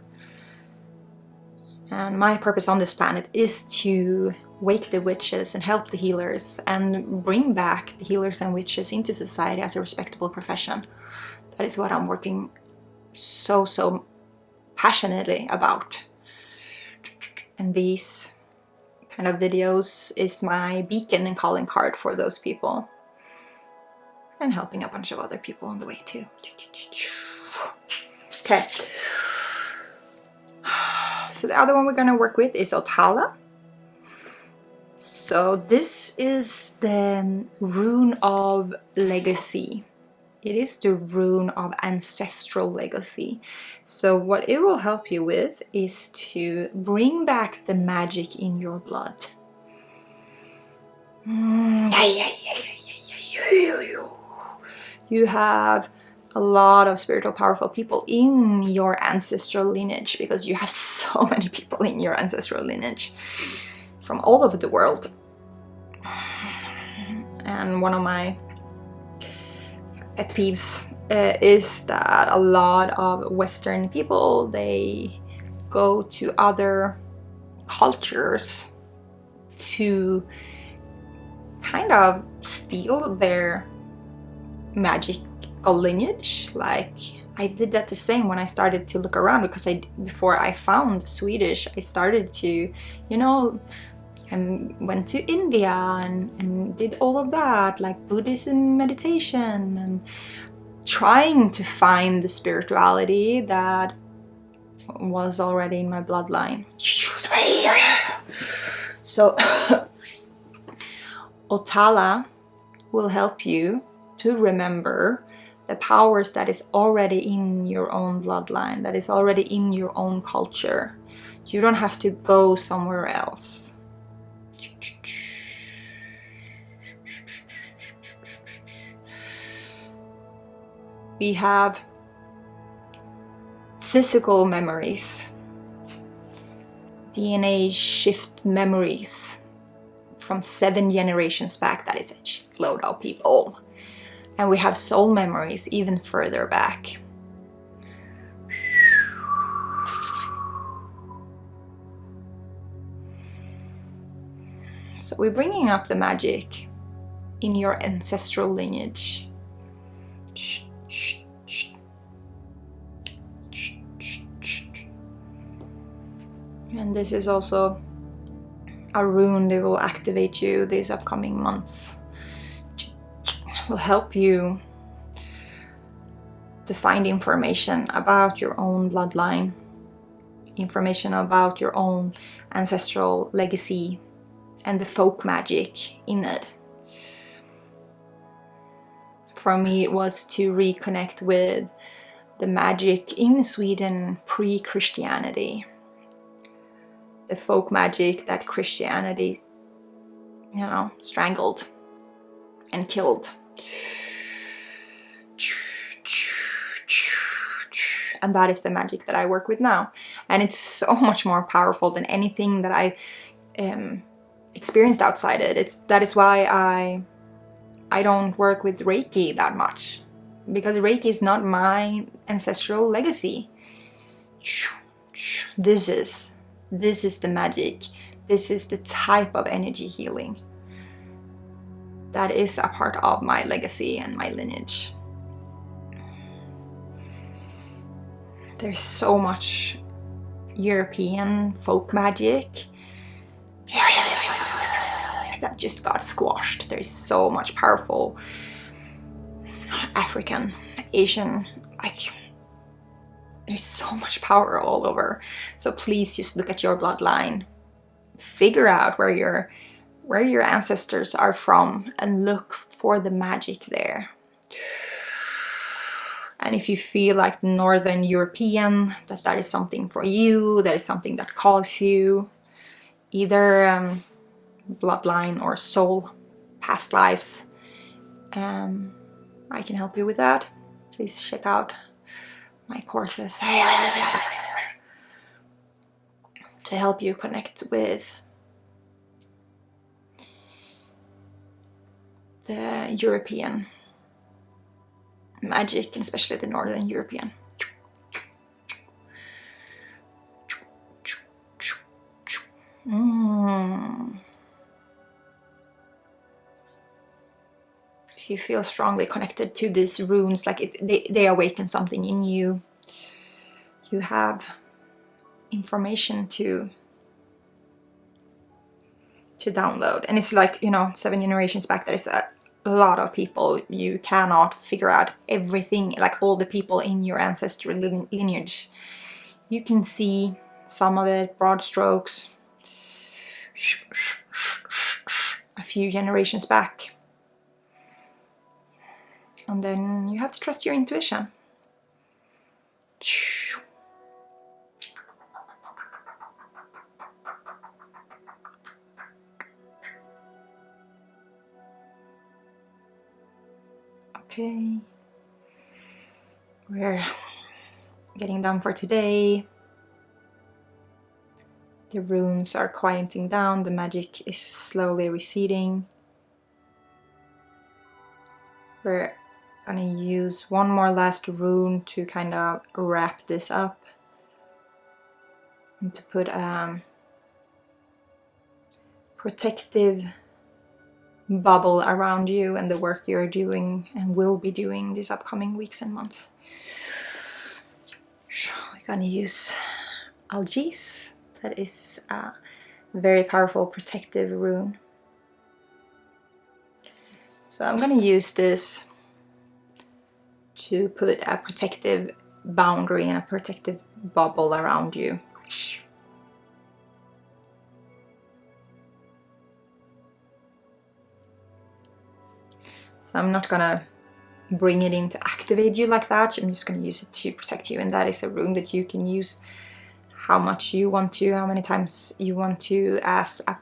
And my purpose on this planet is to wake the witches and help the healers and bring back the healers and witches into society as a respectable profession. That is what I'm working so passionately about. And these kind of videos is my beacon and calling card for those people. And helping a bunch of other people on the way too. Okay. So the other one we're going to work with is Otala. So this is the rune of legacy. It is the rune of ancestral legacy. So what it will help you with is to bring back the magic in your blood. You have a lot of spiritual, powerful people in your ancestral lineage, because you have so many people in your ancestral lineage from all over the world. And one of my pet peeves is that a lot of Western people, they go to other cultures to kind of steal their magical lineage. Like I did that the same when I started to look around, because before I found Swedish, I started to, and went to India and did all of that, like Buddhism meditation, and trying to find the spirituality that was already in my bloodline. So Otala will help you to remember the powers that is already in your own bloodline, that is already in your own culture. You don't have to go somewhere else. We have physical memories, DNA shift memories from 7 generations back. That is a shitload of people. And we have soul memories even further back. So we're bringing up the magic in your ancestral lineage. And this is also a rune that will activate you these upcoming months. Will help you to find information about your own bloodline, information about your own ancestral legacy and the folk magic in it. For me, it was to reconnect with the magic in Sweden pre-Christianity. The folk magic that Christianity, strangled and killed. And that is the magic that I work with now. And it's so much more powerful than anything that I experienced outside it. That is why I don't work with Reiki that much. Because Reiki is not my ancestral legacy. This is the magic. This is the type of energy healing that is a part of my legacy and my lineage. There's so much European folk magic that just got squashed. There's so much powerful African, Asian, there's so much power all over. So please just look at your bloodline, figure out where your ancestors are from, and look for the magic there. And if you feel like Northern European, that is something for you, that is something that calls you, either bloodline or soul, past lives, I can help you with that. Please check out my courses to help you connect with the European magic, and especially the Northern European. If you feel strongly connected to these runes, like they awaken something in you, you have information to download. And it's like, 7 generations back, there is a lot of people. You cannot figure out everything, like all the people in your ancestral lineage. You can see some of it, broad strokes, a few generations back. And then you have to trust your intuition. Okay, we're getting done for today. The runes are quieting down, the magic is slowly receding. We're gonna use one more last rune to kind of wrap this up and to put a protective bubble around you and the work you're doing and will be doing these upcoming weeks and months. We're gonna use Algis. That is a very powerful protective rune. So I'm gonna use this to put a protective boundary and a protective bubble around you. So I'm not gonna bring it in to activate you like that. I'm just gonna use it to protect you, and that is a rune that you can use how much you want to, how many times you want to, as a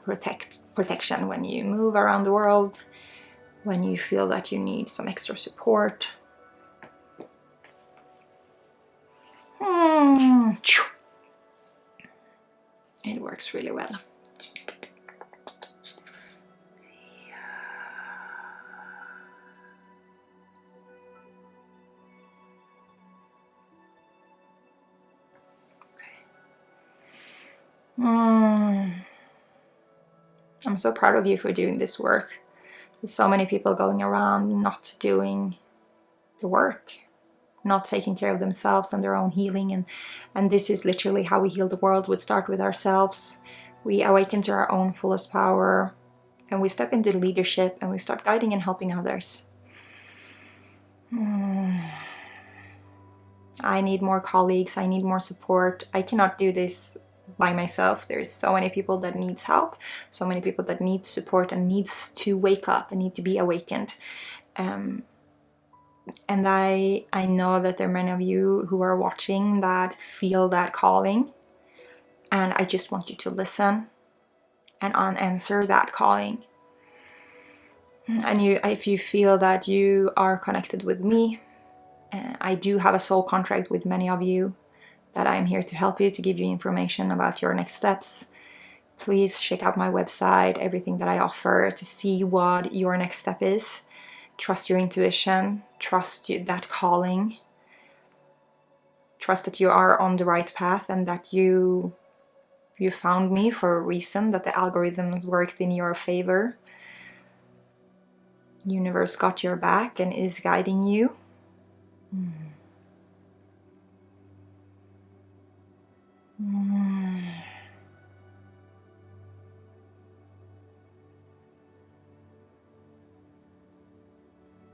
protection when you move around the world, when you feel that you need some extra support. It works really well. I'm so proud of you for doing this work. There's so many people going around not doing the work, not taking care of themselves and their own healing, and this is literally how we heal the world. We start with ourselves, we awaken to our own fullest power, and we step into leadership, and we start guiding and helping others. I need more colleagues, I need more support. I cannot do this by myself. There's so many people that needs help, so many people that need support and needs to wake up and need to be awakened. And I know that there are many of you who are watching that feel that calling, and I just want you to listen and unanswer that calling. And if you feel that you are connected with me, I do have a soul contract with many of you, that I'm here to help you, to give you information about your next steps. Please check out my website, everything that I offer, to see what your next step is. Trust your intuition, trust that calling, trust that you are on the right path, and that you found me for a reason, that the algorithms worked in your favor. Universe got your back and is guiding you.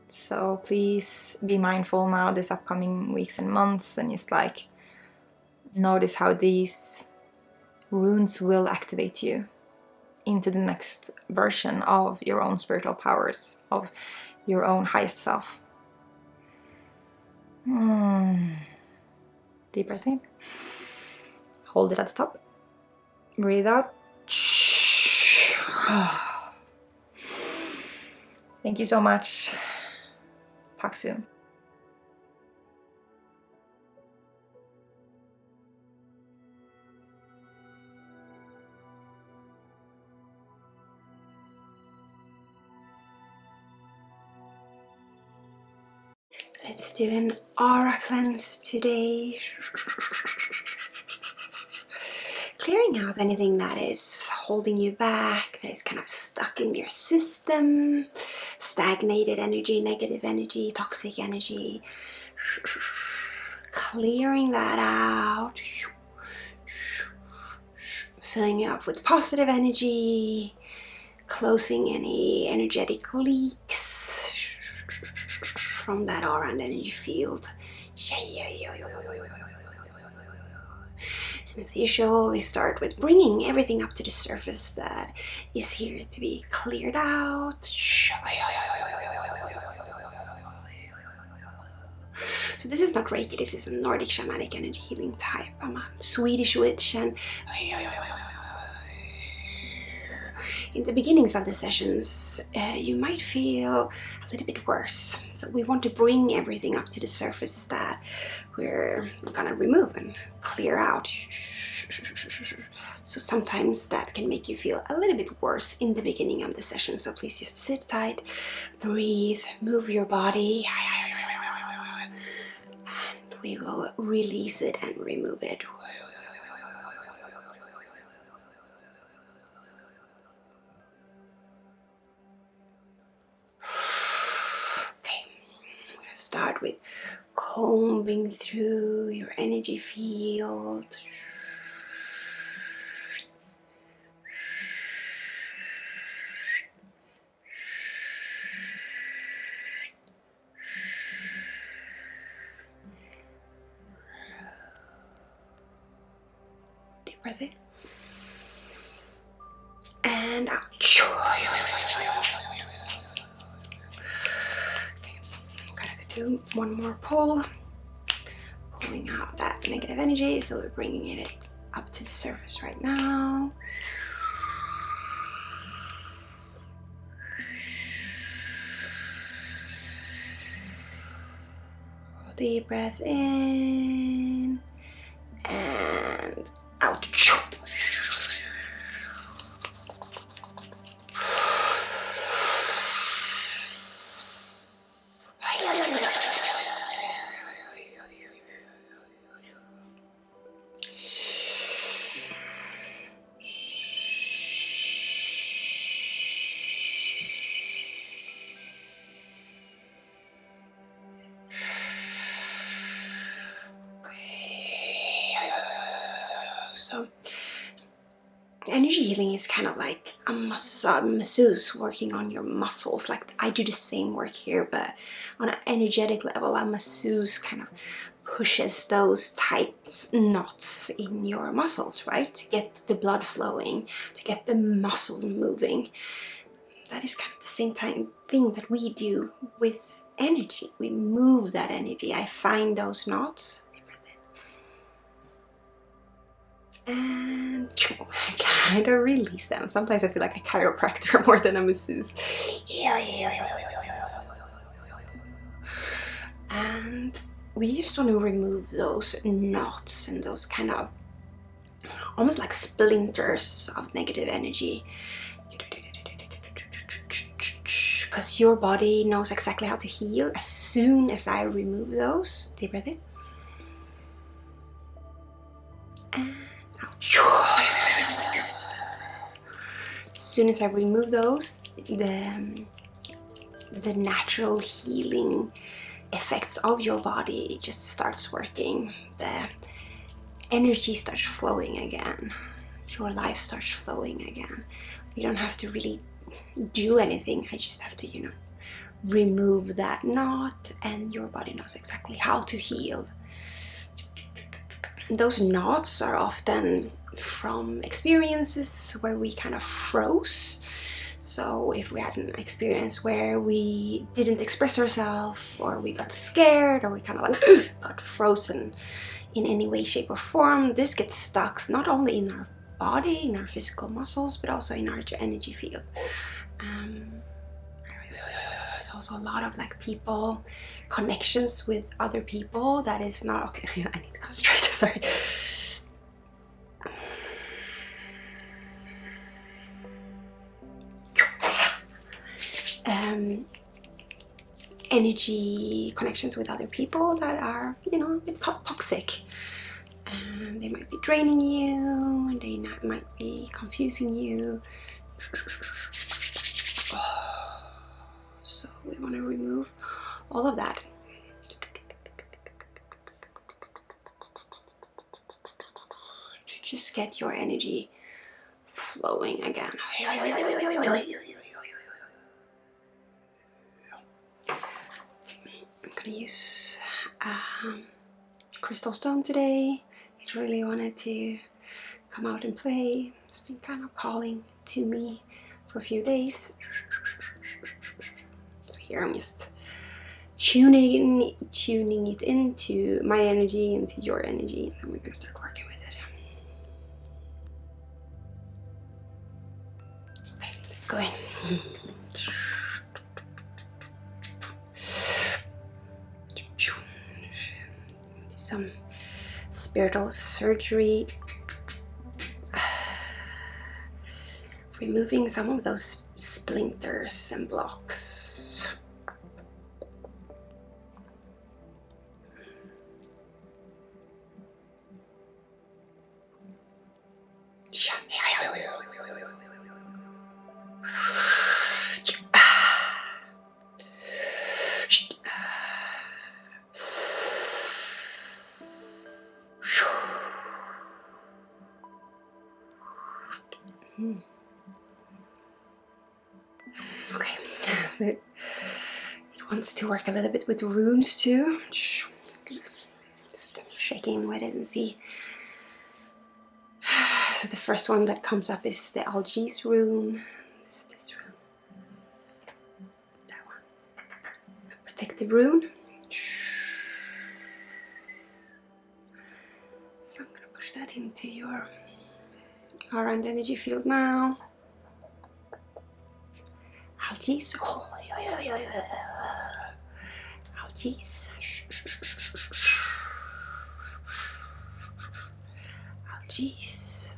So please be mindful now this upcoming weeks and months, and just like notice how these runes will activate you into the next version of your own spiritual powers, of your own highest self. Deep breath in. Hold it at the top. Breathe out. Thank you so much. Talk soon. Let's do an aura cleanse today. Clearing out anything that is holding you back, that is kind of stuck in your system, stagnated energy, negative energy, toxic energy. Clearing that out, filling you up with positive energy, closing any energetic leaks from that aura and energy field. And as usual, we start with bringing everything up to the surface that is here to be cleared out. So this is not Reiki, this is a Nordic Shamanic Energy Healing type. I'm a Swedish Witch, and in the beginnings of the sessions, you might feel a little bit worse. So we want to bring everything up to the surface that we're gonna remove and clear out. So sometimes that can make you feel a little bit worse in the beginning of the session. So please just sit tight, breathe, move your body, and we will release it and remove it. Start with combing through your energy field. breath in. And out. Okay, I'm gonna do one more pull. Pulling out that negative energy, so we're bringing it up to the surface right now. Deep breath in and out. So energy healing is kind of like a masseuse working on your muscles. Like I do the same work here, but on an energetic level, a masseuse kind of pushes those tight knots in your muscles, right? To get the blood flowing, to get the muscle moving. That is kind of the same thing that we do with energy. We move that energy. I find those knots. And kind of release them. Sometimes I feel like a chiropractor more than a masseuse. And we just want to remove those knots and those kind of almost like splinters of negative energy. Because your body knows exactly how to heal. As soon as I remove those, deep breath in. And out. As soon as I remove those, the natural healing effects of your body just starts working. The energy starts flowing again. Your life starts flowing again. You don't have to really do anything. I just have to, you know, remove that knot, and your body knows exactly how to heal. And those knots are often from experiences where we kind of froze. So if we had an experience where we didn't express ourselves, or we got scared, or we kind of like got frozen in any way, shape or form, this gets stuck not only in our body, in our physical muscles, but also in our energy field. There's also a lot of like people, connections with other people that is not okay. I need to concentrate, sorry. Energy connections with other people that are, you know, a bit toxic. They might be draining you, and they might be confusing you. So we want to remove all of that. To just get your energy flowing again. I'm gonna use crystal stone today. I really wanted to come out and play. It's been kind of calling to me for a few days. So here I'm just tuning it into my energy, into your energy, and then we're gonna start working with it. Okay, let's go in. Some spiritual surgery, removing some of those splinters and blocks. Okay, so it wants to work a little bit with runes too. Just shaking with it and see first one that comes up is the Algae's rune. This rune. That one. A protective rune. So I'm going to push that into your aura and energy field now. Algae's. Oh, Algae's. Algae's.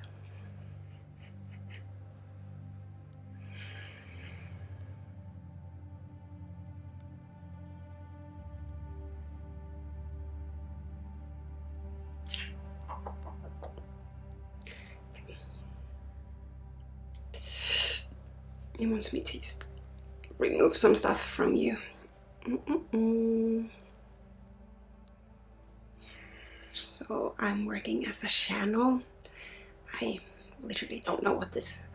He wants me to just remove some stuff from you. So I'm working as a channel. I literally don't know what this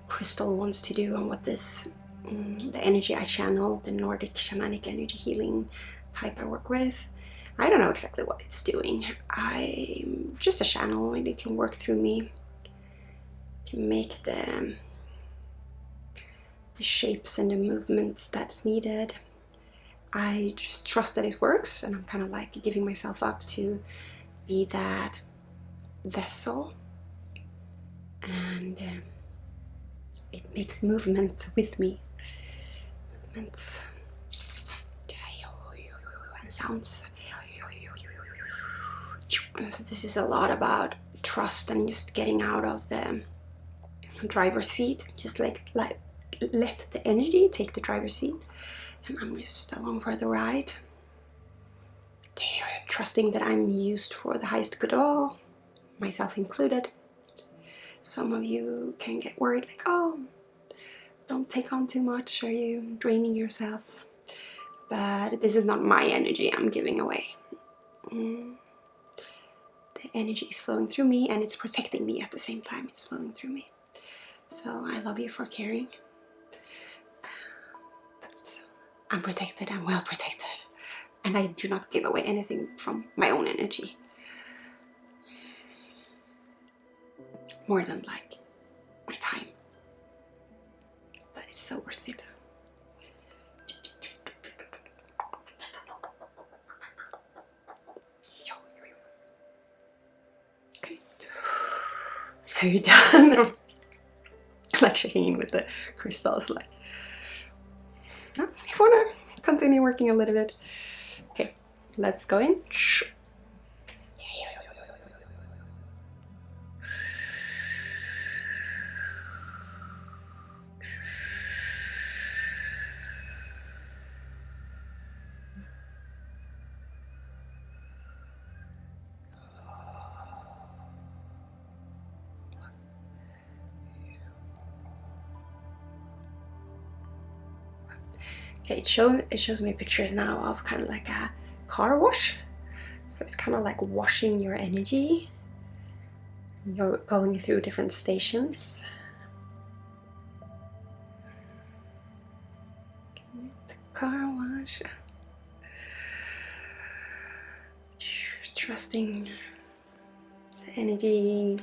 crystal wants to do and what this, the energy I channel, the Nordic Shamanic Energy Healing type I work with. I don't know exactly what it's doing. I'm just a channel and it can work through me. Can make the shapes and the movements that's needed. I just trust that it works, and I'm kind of like giving myself up to be that vessel, and it makes movement with me, movements and sounds. So this is a lot about trust and just getting out of the driver's seat, just like let the energy take the driver's seat, and I'm just along for the ride, trusting that I'm used for the highest good of all, myself included. Some of you can get worried, like, oh, don't take on too much, are you draining yourself? But this is not my energy I'm giving away. The energy is flowing through me, and it's protecting me at the same time it's flowing through me. So I love you for caring. I'm protected, I'm well protected, and I do not give away anything from my own energy. More than like my time. But it's so worth it. Okay. Are you done? Like checking in with the crystals, like, no, you wanna continue working a little bit. Okay, let's go in. Okay, it shows me pictures now of kind of like a car wash. So it's kind of like washing your energy. You're going through different stations. The car wash. Trusting the energy.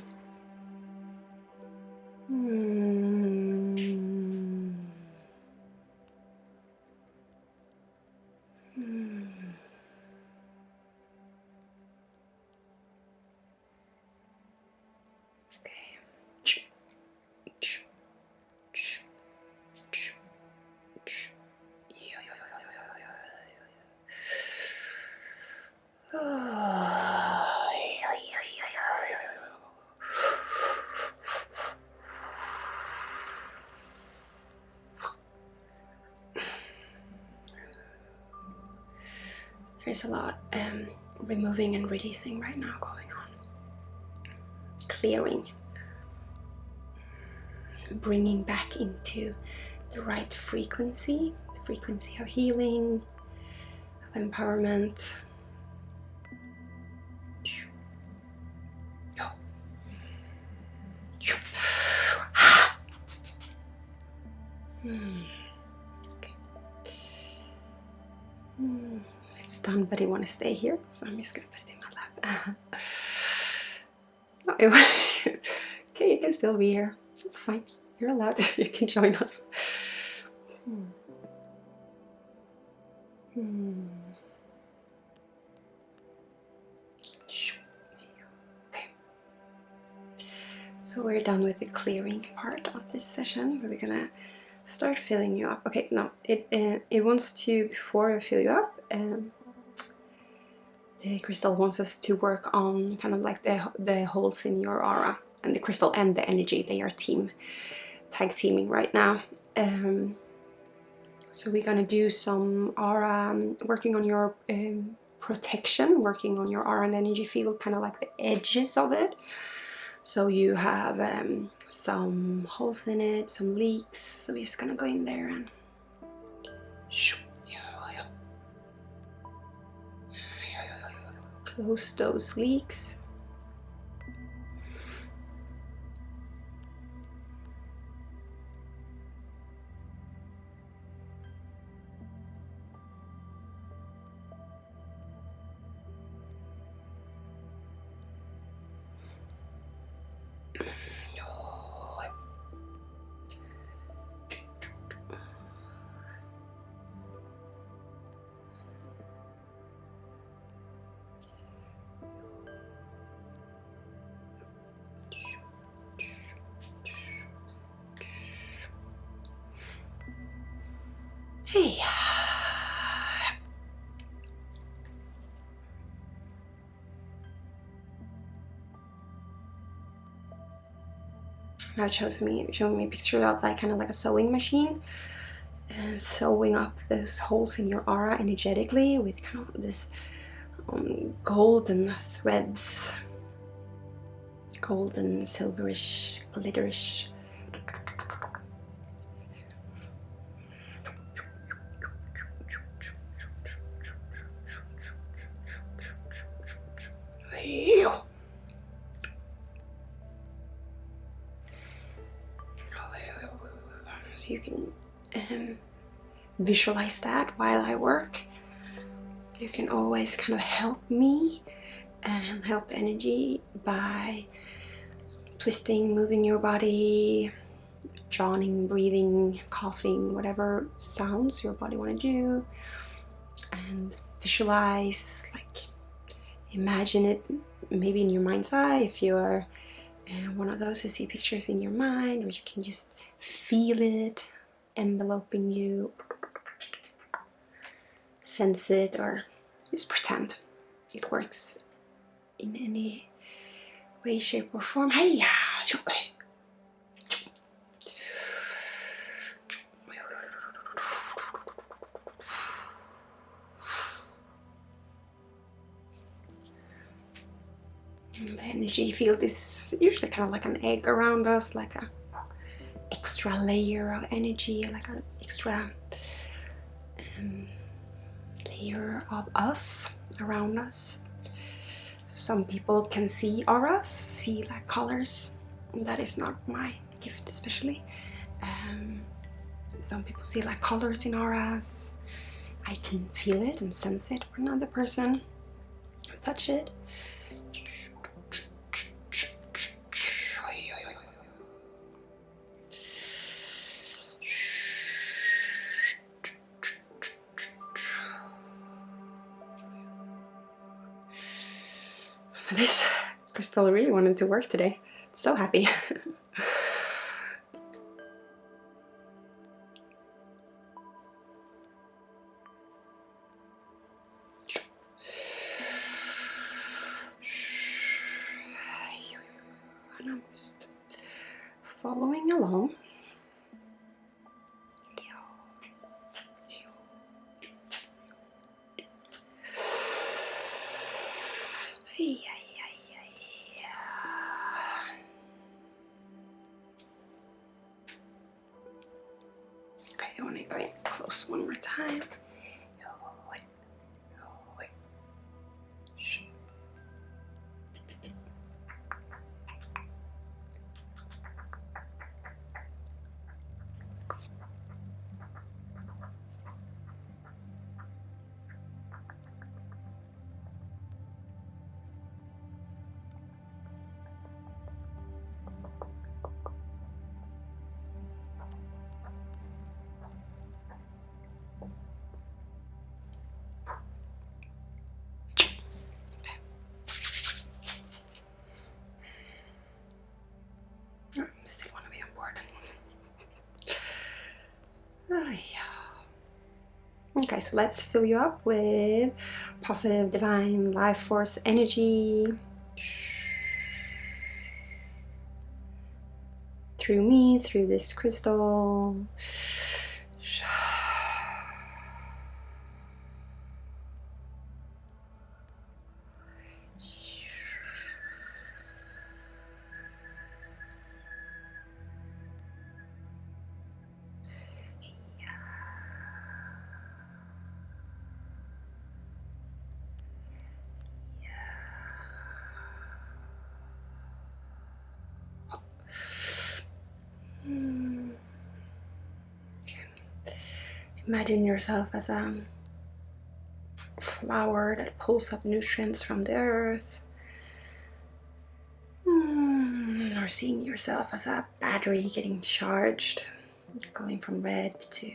There's a lot removing and releasing right now going on. Clearing. Bringing back into the right frequency. The frequency of healing, of empowerment. Okay. It's done, but I want to stay here, so I'm just gonna put it in my lap. Okay, you can still be here. It's fine. You're allowed. You can join us. Okay. So we're done with the clearing part of this session. So we're gonna start filling you up. Okay, no, it wants to, before I fill you up, the crystal wants us to work on kind of like the holes in your aura, and the crystal and the energy, they are tag teaming right now. So we're gonna do some aura, working on your protection, working on your aura and energy field, kind of like the edges of it. So you have some holes in it, some leaks. So we're just gonna go in there and close those leaks. Hey. Now showing me a picture of like kind of like a sewing machine, sewing up those holes in your aura energetically with kind of this golden threads, golden, silverish, glitterish. So you can visualize that while I work. You can always kind of help me and help energy by twisting, moving your body, yawning, breathing, coughing, whatever sounds your body want to do. And visualize, like imagine it maybe in your mind's eye if you are one of those who see pictures in your mind, or you can just feel it enveloping you, sense it, or just pretend it works in any way, shape or form. Hey, the energy field is usually kind of like an egg around us, like a extra layer of energy, like an extra layer of us around us. Some people can see auras, see like colors. That is not my gift, especially. Some people see like colors in auras. I can feel it and sense it for another person. Touch it. This crystal really wanted to work today. So happy. And I'm just following along. Okay, I want to go in close one more time. Okay, so let's fill you up with positive divine life force energy through me, through this crystal. Imagine yourself as a flower that pulls up nutrients from the earth. Or seeing yourself as a battery getting charged, going from red to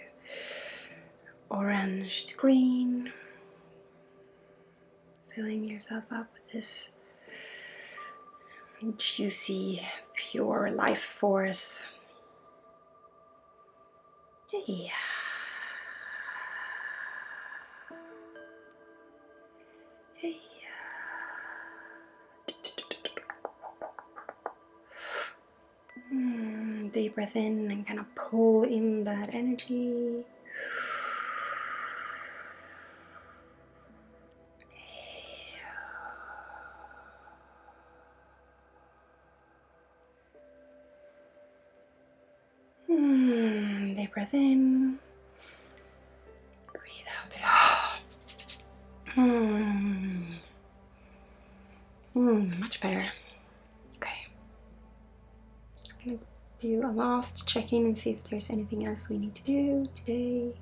orange to green. Filling yourself up with this juicy, pure life force. Yeah. Hey. Deep breath in and kind of pull in that energy. Deep breath in. Breathe out. Much better. Okay. Gonna do a last check-in and see if there's anything else we need to do today.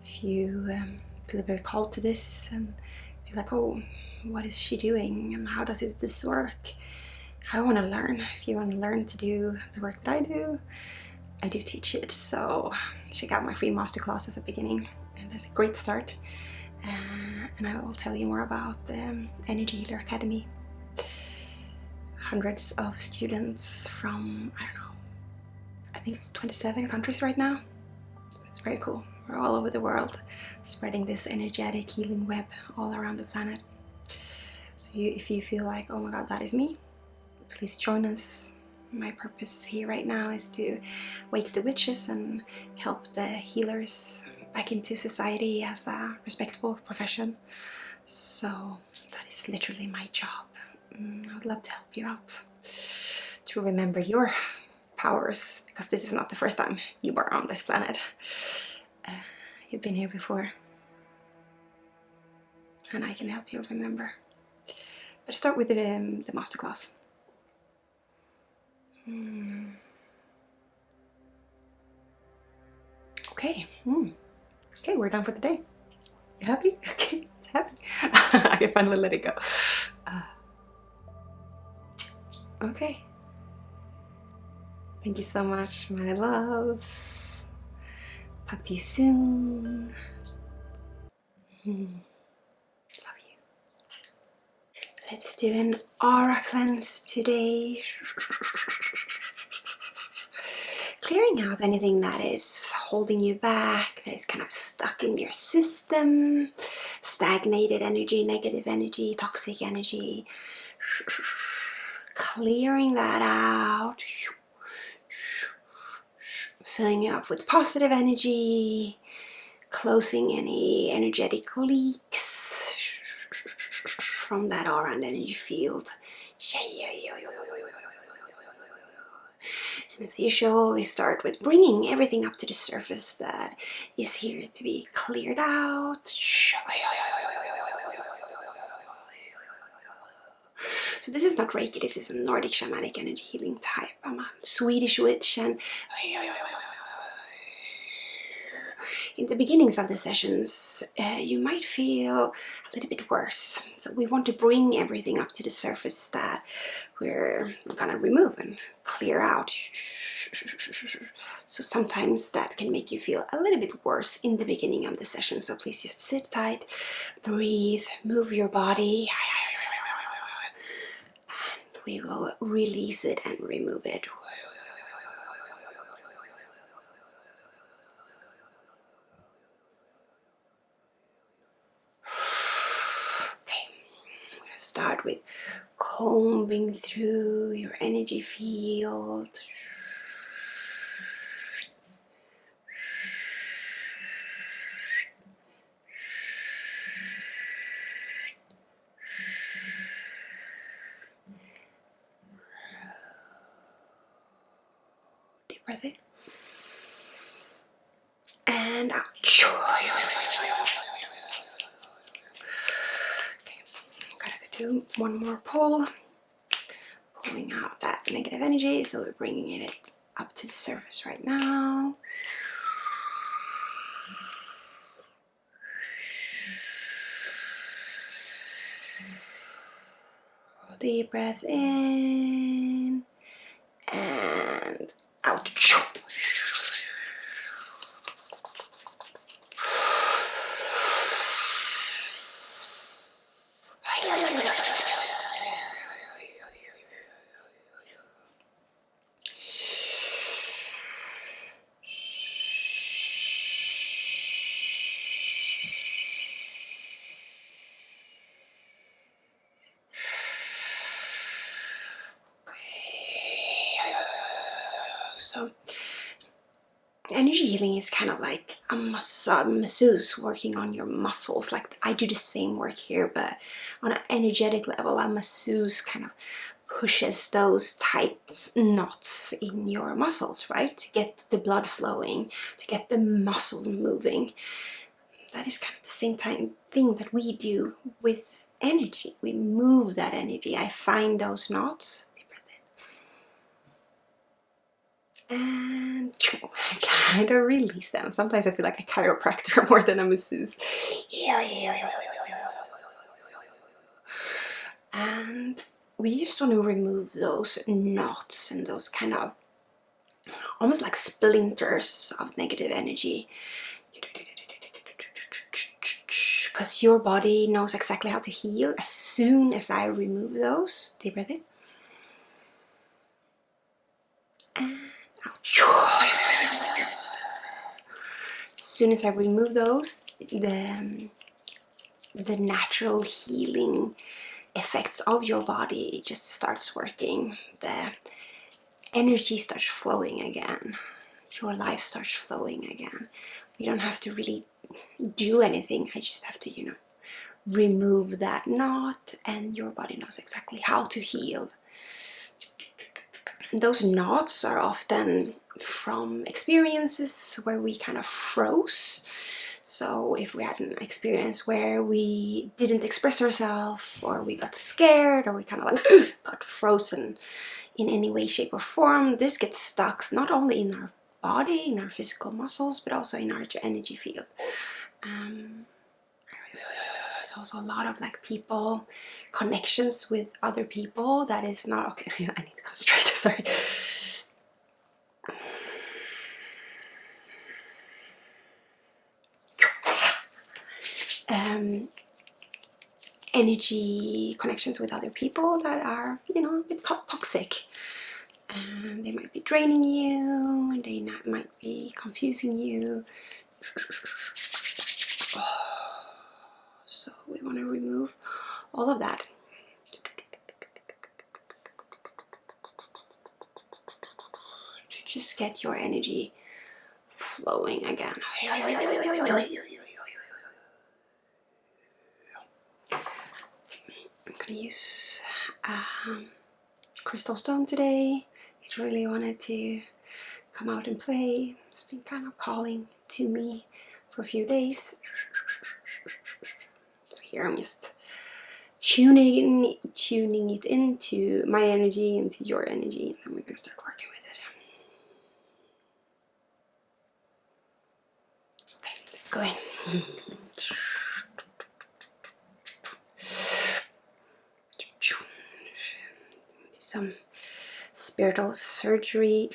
If you feel very called to this and feel like, oh, what is she doing and how does this work? I want to learn. If you want to learn to do the work that I do teach it. So check out my free masterclass as a beginning, and that's a great start. And I will tell you more about the Energy Healer Academy. Hundreds of students from, I don't know, I think it's 27 countries right now. So it's very cool. We're all over the world spreading this energetic healing web all around the planet. So if you feel like, oh my god, that is me, please join us. My purpose here right now is to wake the witches and help the healers back into society as a respectable profession. So that is literally my job. I would love to help you out to remember your powers, because this is not the first time you were on this planet. You've been here before, and I can help you remember. Let's start with the masterclass. Okay. Okay, we're done for today. You happy? Okay, it's happy. I can finally let it go. Okay. Thank you so much, my loves. Talk to you soon. Love you. Let's do an aura cleanse today. Clearing out anything that is holding you back, that is kind of stuck in your system, stagnated energy, negative energy, toxic energy. Clearing that out, filling you up with positive energy, closing any energetic leaks from that aura and energy field. And as usual, we start with bringing everything up to the surface that is here to be cleared out. So this is not Reiki, this is a Nordic Shamanic Energy Healing type. I'm a Swedish Witch, and in the beginnings of the sessions, you might feel a little bit worse. So we want to bring everything up to the surface that we're gonna remove and clear out. So sometimes that can make you feel a little bit worse in the beginning of the session. So please just sit tight, breathe, move your body. And we will release it and remove it. Start with combing through your energy field. Deep breath in. And out. Okay, I'm gonna do one more pull. Pulling out that negative energy, so we're bringing it up to the surface right now. Deep breath in and out. So energy healing is kind of like a masseuse working on your muscles. Like I do the same work here, but on an energetic level, a masseuse kind of pushes those tight knots in your muscles, right? To get the blood flowing, to get the muscle moving. That is kind of the same thing that we do with energy. We move that energy. I find those knots. And I kind of release them. Sometimes I feel like a chiropractor more than a masseuse. And we just want to remove those knots and those kind of almost like splinters of negative energy. Because your body knows exactly how to heal. As soon as I remove those, deep breath in. And out. As soon as I remove those, the natural healing effects of your body just starts working. The energy starts flowing again. Your life starts flowing again. You don't have to really do anything. I just have to, remove that knot, and your body knows exactly how to heal. And those knots are often from experiences where we kind of froze. So if we had an experience where we didn't express ourselves, or we got scared, or we kind of like got frozen in any way, shape or form, this gets stuck not only in our body, in our physical muscles, but also in our energy field. There's also a lot of people, connections with other people that is not okay. I need to concentrate, sorry. Energy connections with other people that are, a bit toxic. They might be draining you, and they might be confusing you. So we want to remove all of that. To just get your energy flowing again. I'm gonna use crystal stone today. It really wanted to come out and play. It's been kind of calling to me for a few days. So here I'm just tuning it into my energy, into your energy, and we're gonna start working with it. Okay, let's go in. Some spiritual surgery,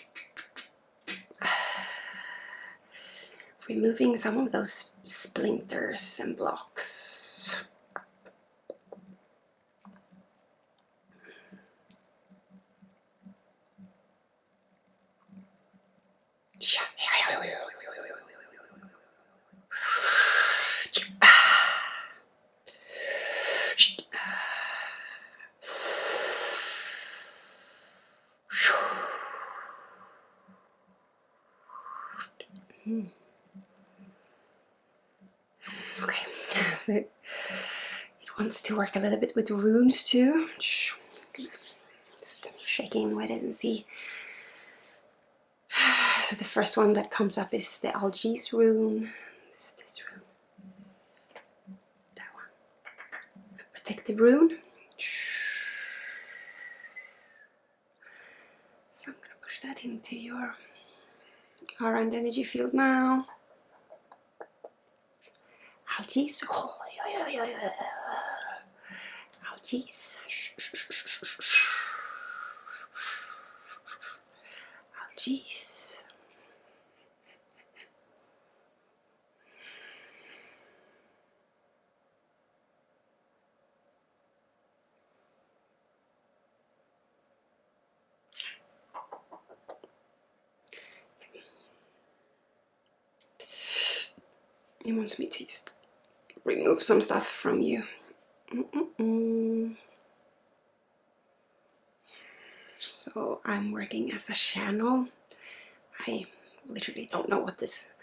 removing some of those splinters and blocks. Okay, so it wants to work a little bit with runes too. Just check in with it and see. So the first one that comes up is the Algae's rune. This rune. That one. A protective rune. So I'm going to push that into your aura and energy field now. Algae's. Oh, yeah. Algae's. Algae's. He wants me to just remove some stuff from you. So I'm working as a channel. I literally don't know what this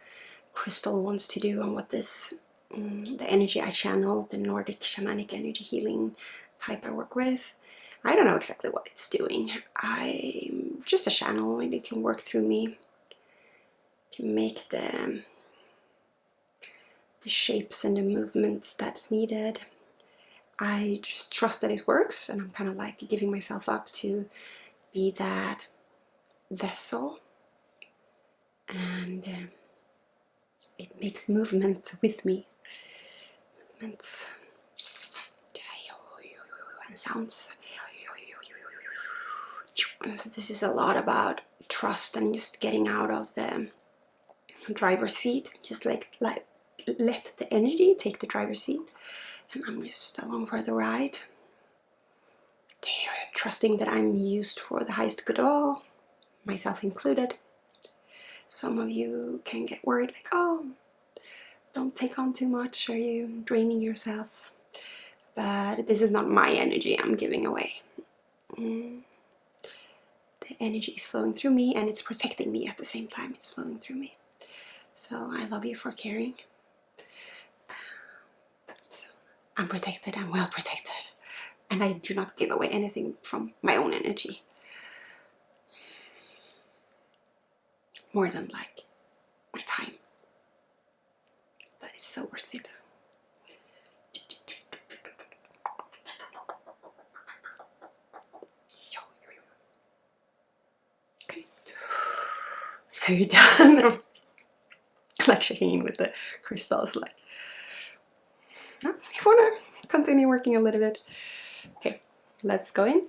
crystal wants to do and what this, the energy I channel, the Nordic Shamanic Energy Healing type I work with. I don't know exactly what it's doing. I'm just a channel and it can work through me. Can make the shapes and the movements that's needed. I just trust that it works, and I'm kind of like giving myself up to be that vessel, and it makes movement with me, movements and sounds. So this is a lot about trust and just getting out of the driver's seat, just like let the energy take the driver's seat, and I'm just along for the ride, trusting that I'm used for the highest good of all, myself included. Some of you can get worried, like, oh, don't take on too much, are you draining yourself? But this is not my energy I'm giving away. The energy is flowing through me, and it's protecting me at the same time. It's flowing through me. So I love you for caring. I'm protected, I'm well protected, and I do not give away anything from my own energy. More than like my time. That is so worth it. Okay. Are you done? Like checking in with the crystals, like, no, you wanna continue working a little bit? Okay, let's go in.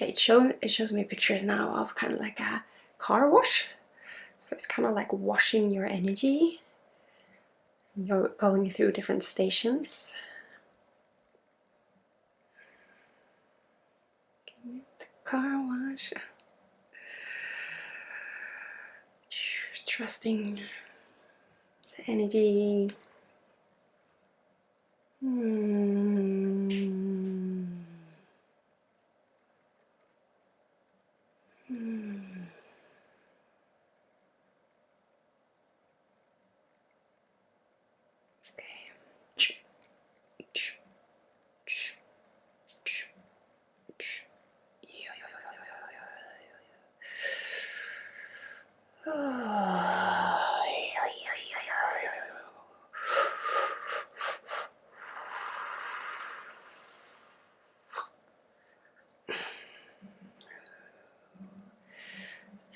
Okay, it shows me pictures now of kind of like a car wash. So it's kind of like washing your energy. You're going through different stations. The car wash. Trusting the energy.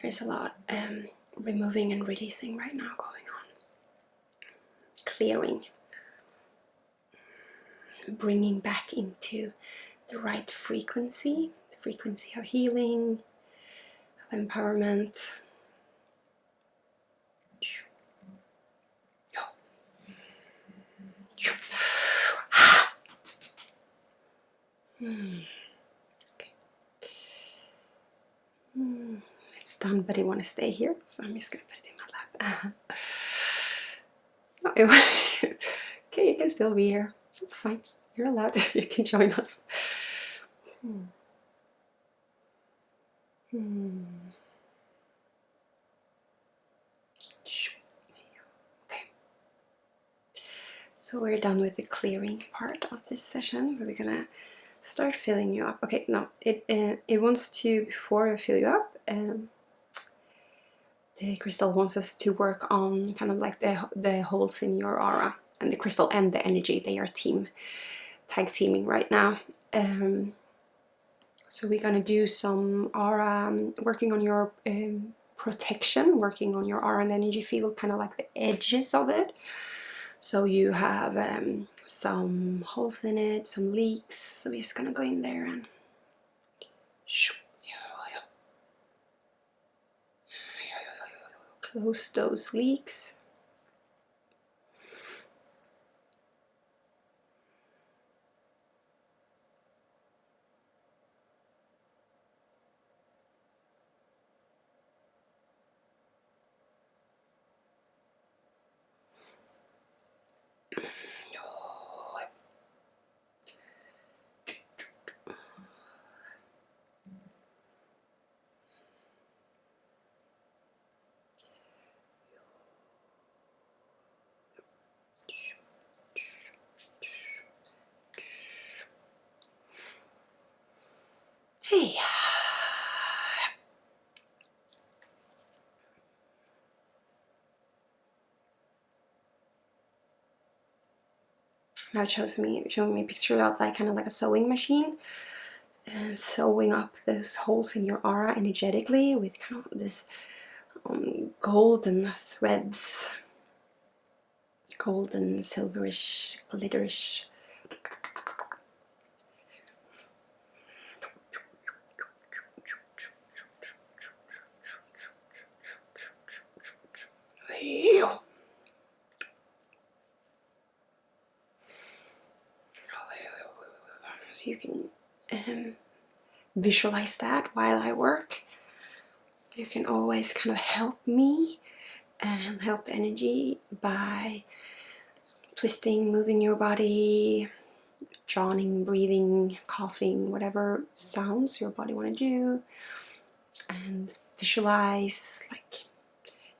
There's a lot removing and releasing right now going on. Clearing. Bringing back into the right frequency. The frequency of healing, of empowerment. Okay. It's done, but I want to stay here, so I'm just going to put it in my lap. Okay, you can still be here. It's fine. You're allowed. You can join us. Okay. So we're done with the clearing part of this session. So we're gonna start filling you up. Okay, no, it wants to, before I fill you up, the crystal wants us to work on kind of like the holes in your aura, and the crystal and the energy, they are tag teaming right now. So we're gonna do some aura, working on your protection, working on your aura and energy field, kind of like the edges of it. So you have some holes in it, some leaks. So we're just gonna go in there and close those leaks. Hey. Now it showing me a picture of like kind of like a sewing machine, and sewing up those holes in your aura energetically with kind of this golden threads, golden silverish, glitterish. So you can visualize that while I work. You can always kind of help me and help the energy by twisting, moving your body, yawning, breathing, coughing, whatever sounds your body want to do, and visualize, like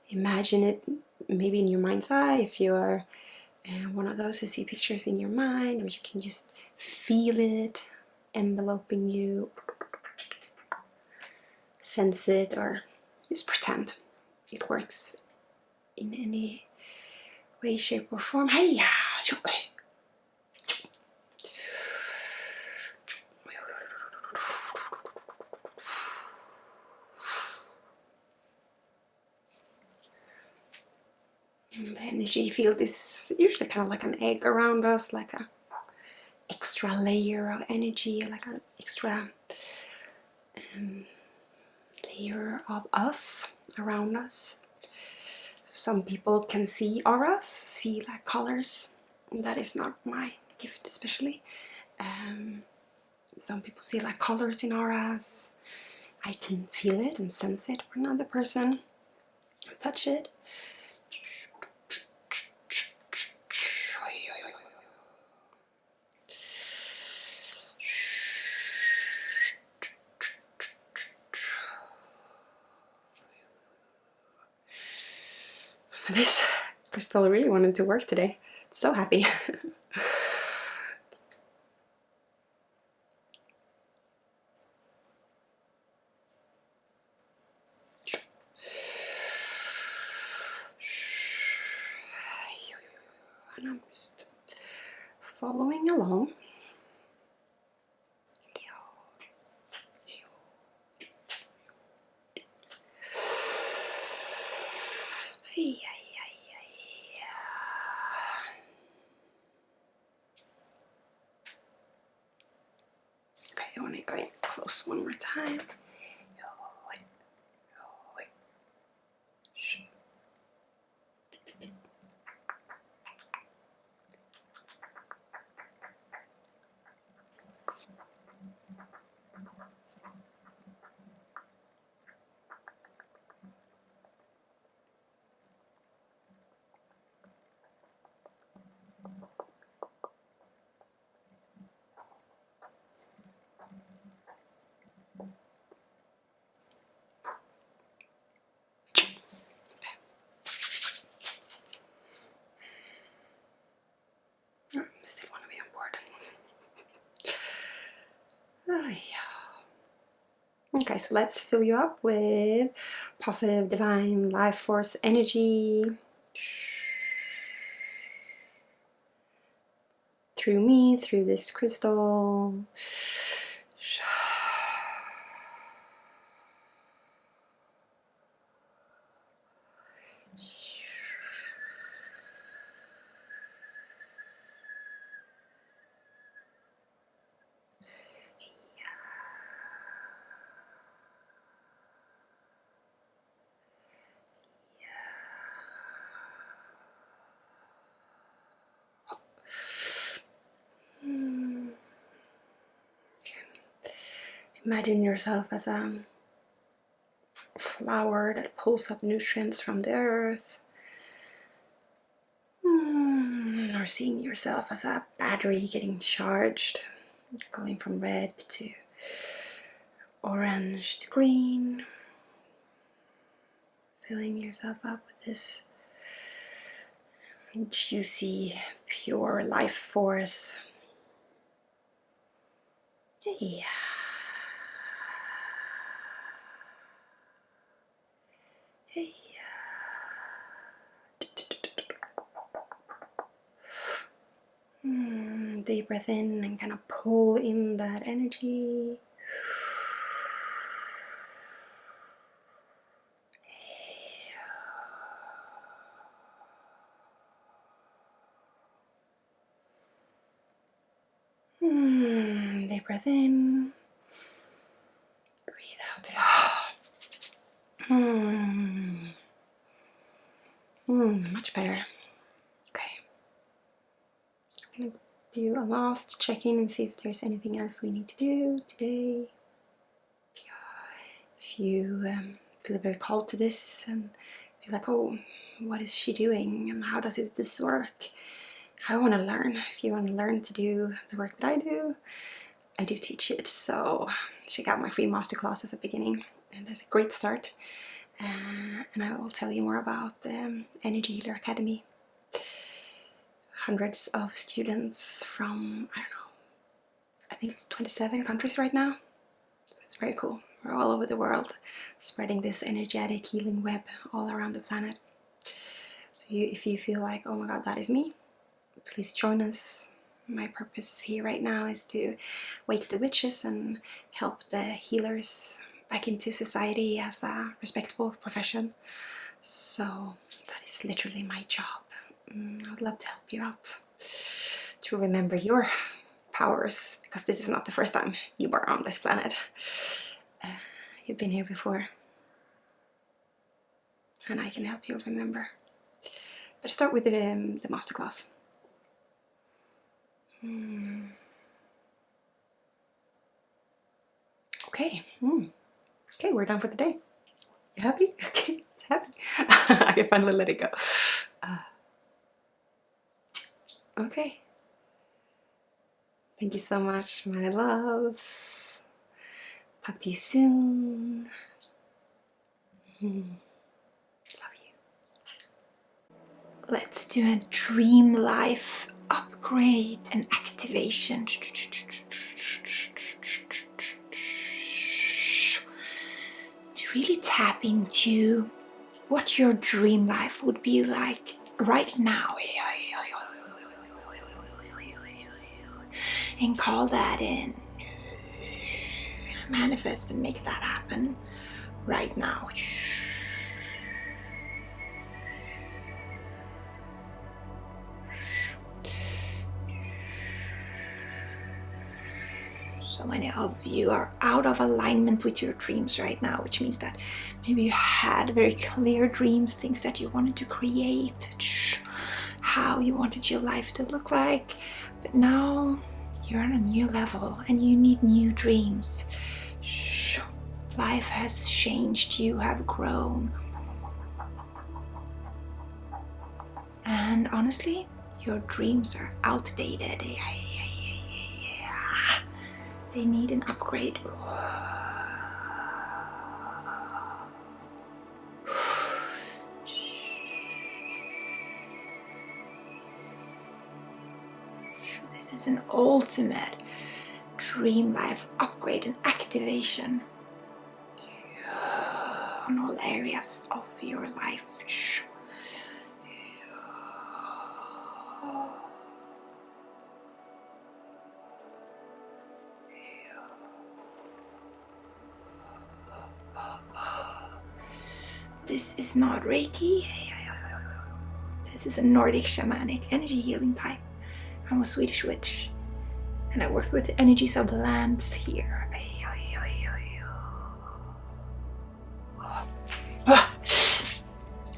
imagine it maybe in your mind's eye if you are one of those who see pictures in your mind, or you can just feel it enveloping you, sense it, or just pretend it works in any way, shape or form. Hiya! The energy field is usually kind of like an egg around us, like a extra layer of energy, like an extra layer of us around us. Some people can see auras, see like colors. That is not my gift, especially. Some people see like colors in auras. I can feel it and sense it for another person. Touch it. This crystal really wanted to work today. So happy. And I'm just following along. Okay, I want to go in close one more time. Okay, so let's fill you up with positive divine life force energy through me, through this crystal. Imagine yourself as a flower that pulls up nutrients from the earth. Or seeing yourself as a battery getting charged, going from red to orange to green. Filling yourself up with this juicy, pure life force. Yeah. Hey. Deep breath in and kind of pull in that energy. Deep breath in. Breathe out. Much better. Okay. Just gonna do a last check-in and see if there's anything else we need to do today. If you feel very called to this and feel like, oh, what is she doing and how does this work? I want to learn. If you want to learn to do the work that I do teach it. So check out my free masterclass at the beginning, and that's a great start. And I will tell you more about the Energy Healer Academy. Hundreds of students from, I don't know, I think it's 27 countries right now. So it's very cool. We're all over the world spreading this energetic healing web all around the planet. So if you feel like, oh my god, that is me, please join us. My purpose here right now is to wake the witches and help the healers back into society as a respectable profession. So that is literally my job. I would love to help you out to remember your powers, because this is not the first time you were on this planet. You've been here before, and I can help you remember. But start with the masterclass. Okay. Okay, we're done for the day. You happy? Okay, it's happy. I can finally let it go. Okay. Thank you so much, my loves. Talk to you soon. Love you. Let's do a dream life upgrade and activation. To really tap into what your dream life would be like right now. And call that in. Manifest and make that happen right now. So many of you are out of alignment with your dreams right now, which means that maybe you had very clear dreams, things that you wanted to create, how you wanted your life to look like, but now you're on a new level and you need new dreams. Life has changed, you have grown. And honestly, your dreams are outdated. They need an upgrade. This is an ultimate dream life upgrade and activation. on all areas of your life. This is not Reiki. This is a Nordic Shamanic Energy Healing type. I'm a Swedish Witch, and I work with the energies of the lands here.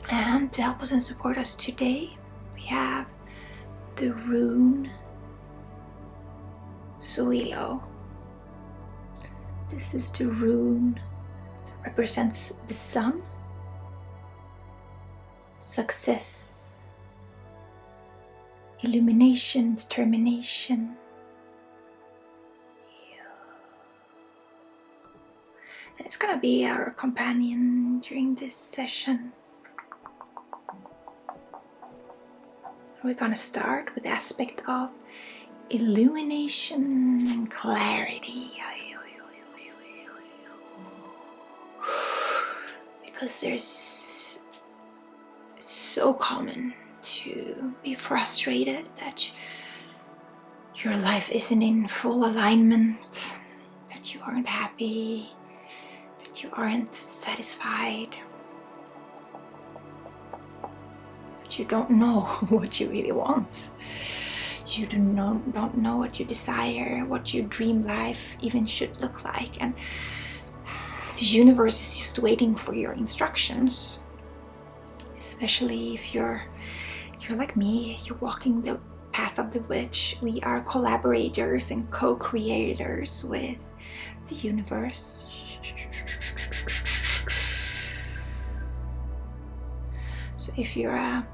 And to help us and support us today, we have the rune Suilo. This is the rune that represents the sun, success, illumination, determination. And it's gonna be our companion during this session. We're gonna start with the aspect of illumination and clarity. Because it's so common to be frustrated that your life isn't in full alignment, that you aren't happy, that you aren't satisfied, that you don't know what you really want. You don't know what you desire, what your dream life even should look like, and the universe is just waiting for your instructions. Especially if you're like me, you're walking the path of the witch. We are collaborators and co-creators with the universe. So if you're a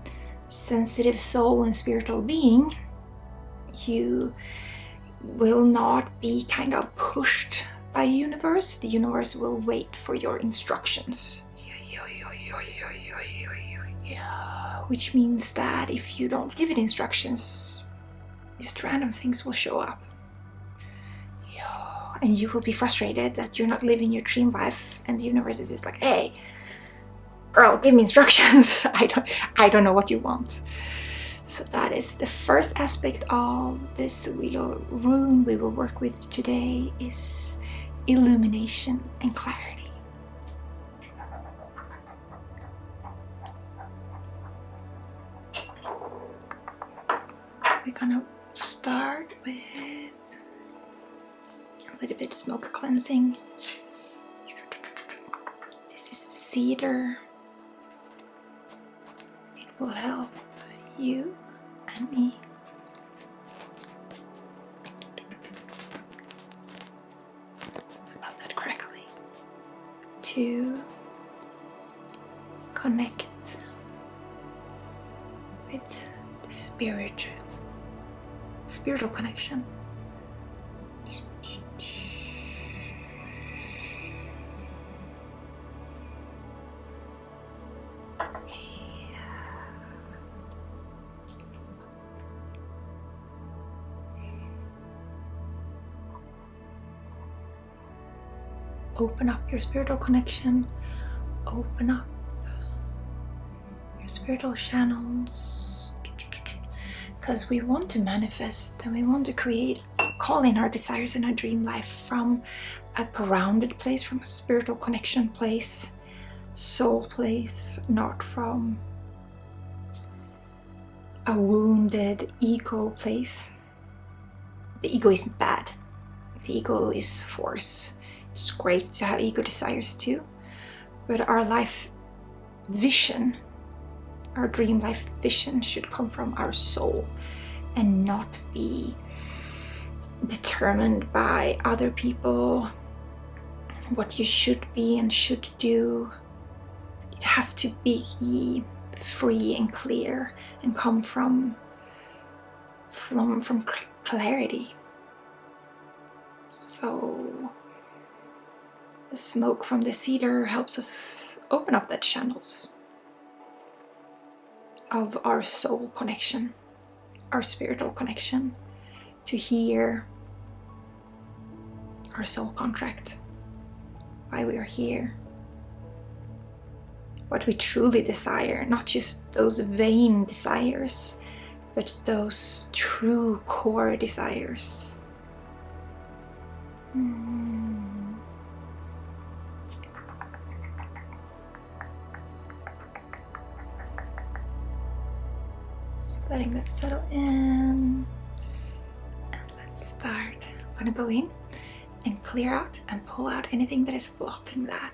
sensitive soul and spiritual being, you will not be kind of pushed by the universe. The universe will wait for your instructions. Which means that if you don't give it instructions, just random things will show up. And you will be frustrated that you're not living your dream life, and the universe is just like, hey, girl, give me instructions. I don't know what you want. So that is the first aspect of this Willow rune we will work with today, is illumination and clarity. We're gonna start with a little bit of smoke cleansing. This is cedar. It will help you and me love that crackly to connect with the spiritual connection. Open up your spiritual connection, open up your spiritual channels, because we want to manifest and we want to create, call in our desires and our dream life from a grounded place, from a spiritual connection place, soul place, not from a wounded ego place. The ego isn't bad, the ego is force. It's great to have ego desires too, but our life vision, our dream life vision, should come from our soul and not be determined by other people, what you should be and should do. It has to be free and clear and come from clarity. So the smoke from the cedar helps us open up the channels of our soul connection, our spiritual connection, to hear our soul contract, why we are here, what we truly desire, not just those vain desires, but those true core desires. So letting that settle in, and let's start. I'm gonna go in and clear out and pull out anything that is blocking that.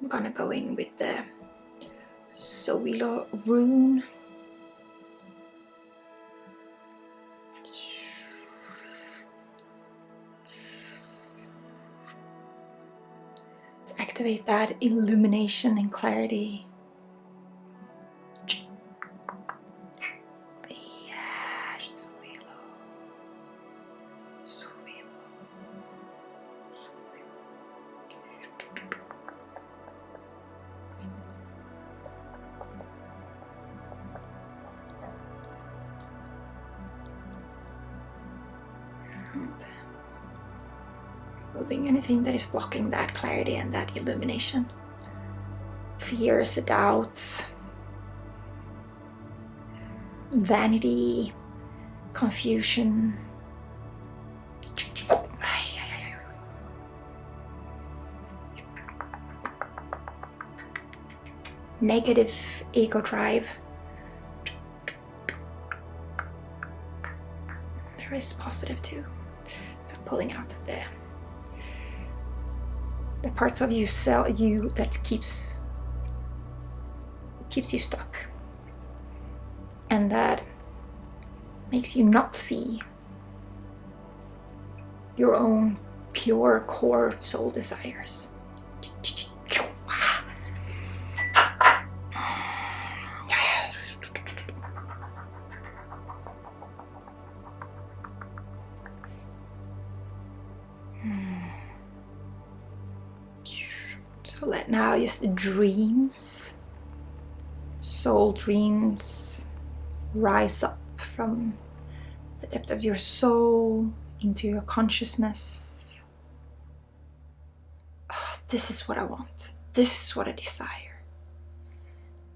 I'm gonna go in with the Sowilo rune. To activate that illumination and clarity. Moving anything that is blocking that clarity and that illumination. Fears, doubts, vanity, confusion. Negative ego drive. There is positive too. So pulling out the parts of you that keeps you stuck, and that makes you not see your own pure core soul desires. So let now just dreams, soul dreams, rise up from the depth of your soul into your consciousness. Oh, this is what I want. This is what I desire.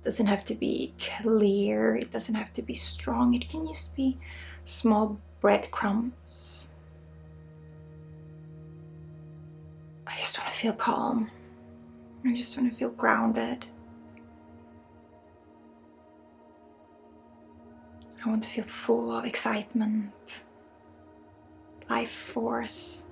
It doesn't have to be clear. It doesn't have to be strong. It can just be small breadcrumbs. I just want to feel calm. I just want to feel grounded. I want to feel full of excitement, life force.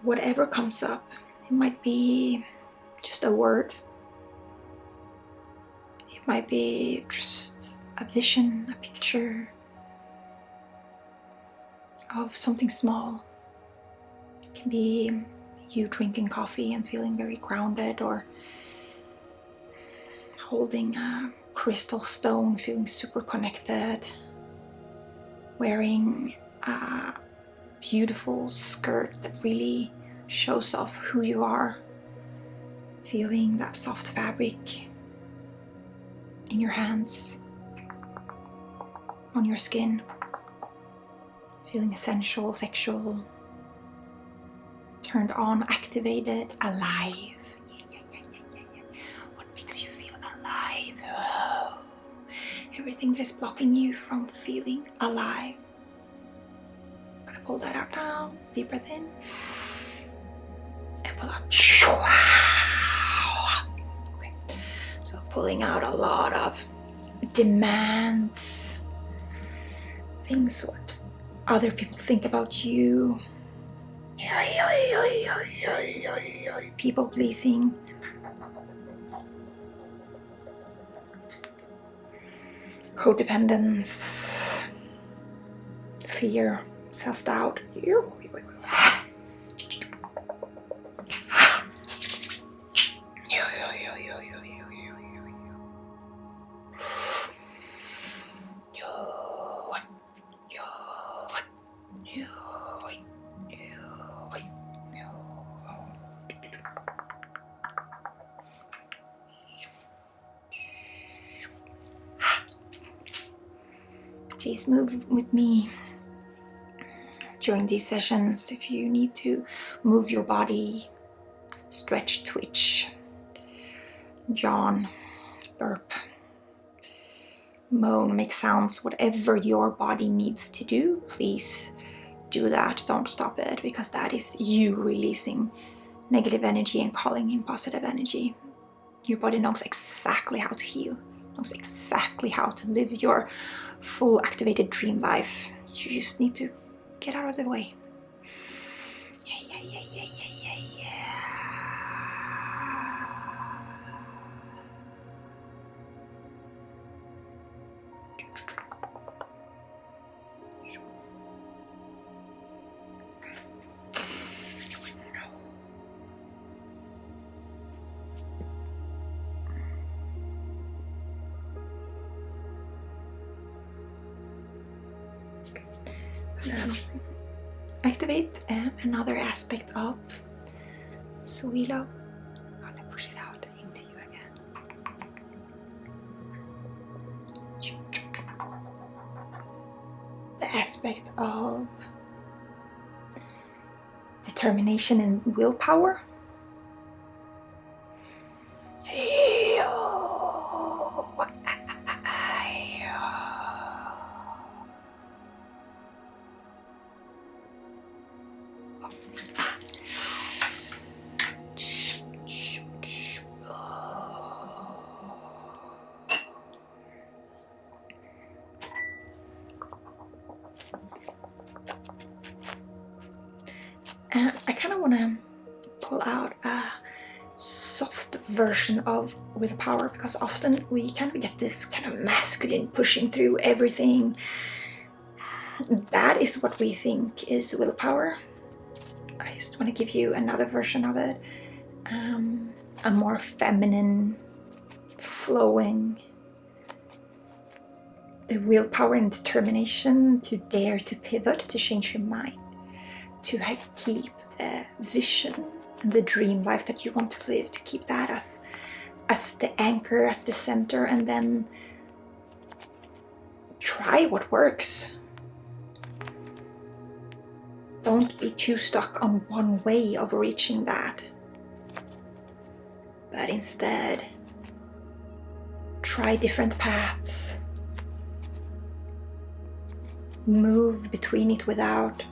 Whatever comes up, it might be just a word. It might be just a vision, a picture of something small. It can be you drinking coffee and feeling very grounded, or holding a crystal stone, feeling super connected, wearing a beautiful skirt that really shows off who you are, feeling that soft fabric in your hands, on your skin, feeling sensual, sexual, turned on, activated, alive. What makes you feel alive? Oh. Everything that's blocking you from feeling alive. I'm gonna pull that out now. Deep breath in and pull out. Okay. So pulling out a lot of demands, things what other people think about you, people pleasing, codependence, fear, self-doubt. Please move with me during these sessions. If you need to move your body, stretch, twitch, yawn, burp, moan, make sounds, whatever your body needs to do, please do that. Don't stop it, because that is you releasing negative energy and calling in positive energy. Your body knows exactly how to heal, knows exactly how to live your full activated dream life. You just need to get out of the way. Activate another aspect of Suilo. I'm gonna push it out into you again. The aspect of determination and willpower. I kind of want to pull out a soft version of willpower, because often we kind of get this kind of masculine pushing through everything. That is what we think is willpower. I just want to give you another version of it, a more feminine, flowing, the willpower and determination to dare to pivot, to change your mind, to keep the vision and the dream life that you want to live, to keep that as the anchor, as the center, and then try what works. Don't be too stuck on one way of reaching that, but instead try different paths. Move between it without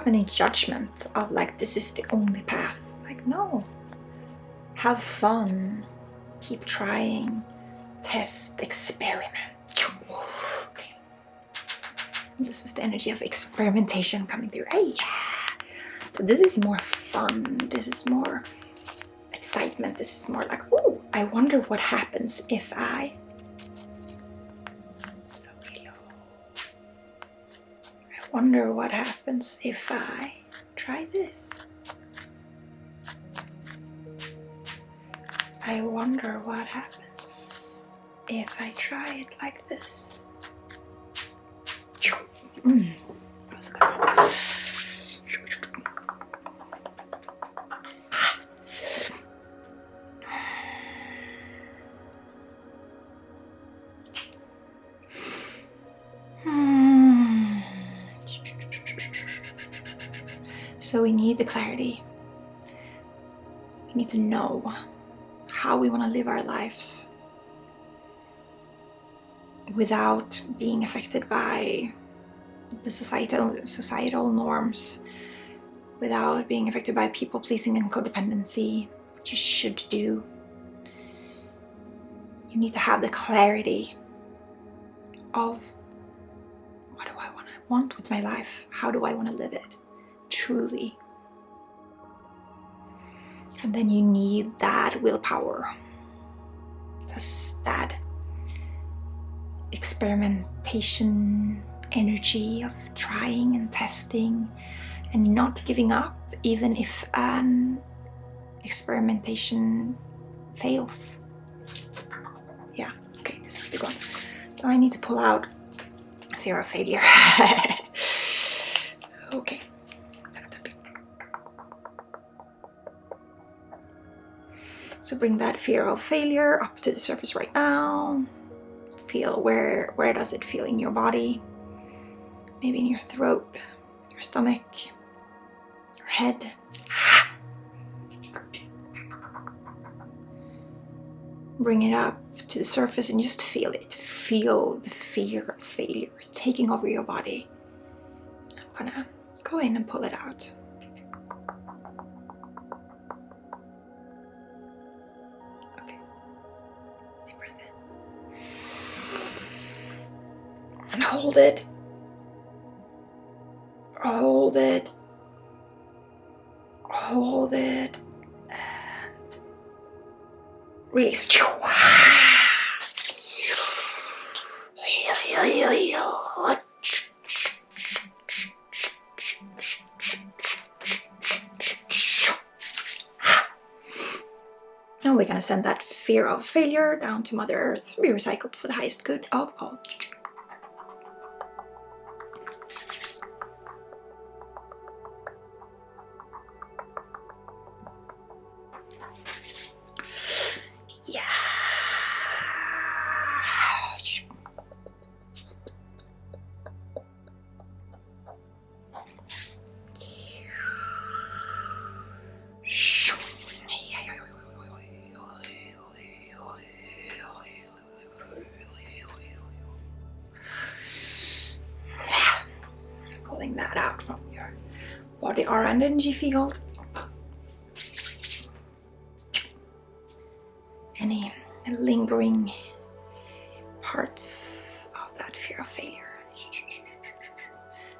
any judgment of like, this is the only path. Like, no. Have fun. Keep trying. Test. Experiment. This was the energy of experimentation coming through. Hey, yeah. So this is more fun. This is more excitement. This is more like, oh, I wonder what happens if I... I wonder what happens if I try this. I wonder what happens if I try it like this. That was a good one. So we need the clarity. We need to know how we want to live our lives without being affected by the societal norms, without being affected by people pleasing and codependency, which you should do. You need to have the clarity of, what do I want with my life? How do I want to live it truly? And then you need that willpower, that experimentation energy of trying and testing and not giving up, even if an experimentation fails. Yeah, okay, this is the good one. So I need to pull out fear of failure. Okay. So bring that fear of failure up to the surface right now. Feel where does it feel in your body? Maybe in your throat, your stomach, your head. Bring it up to the surface and just feel it. Feel the fear of failure taking over your body. I'm gonna go in and pull it out. Okay. Deep breath in. And hold it. Hold it. Hold it. And release. Now we're gonna send that fear of failure down to Mother Earth, be recycled for the highest good of all. Yeah. Pulling that out from your body aura and energy field. Any lingering parts of that fear of failure.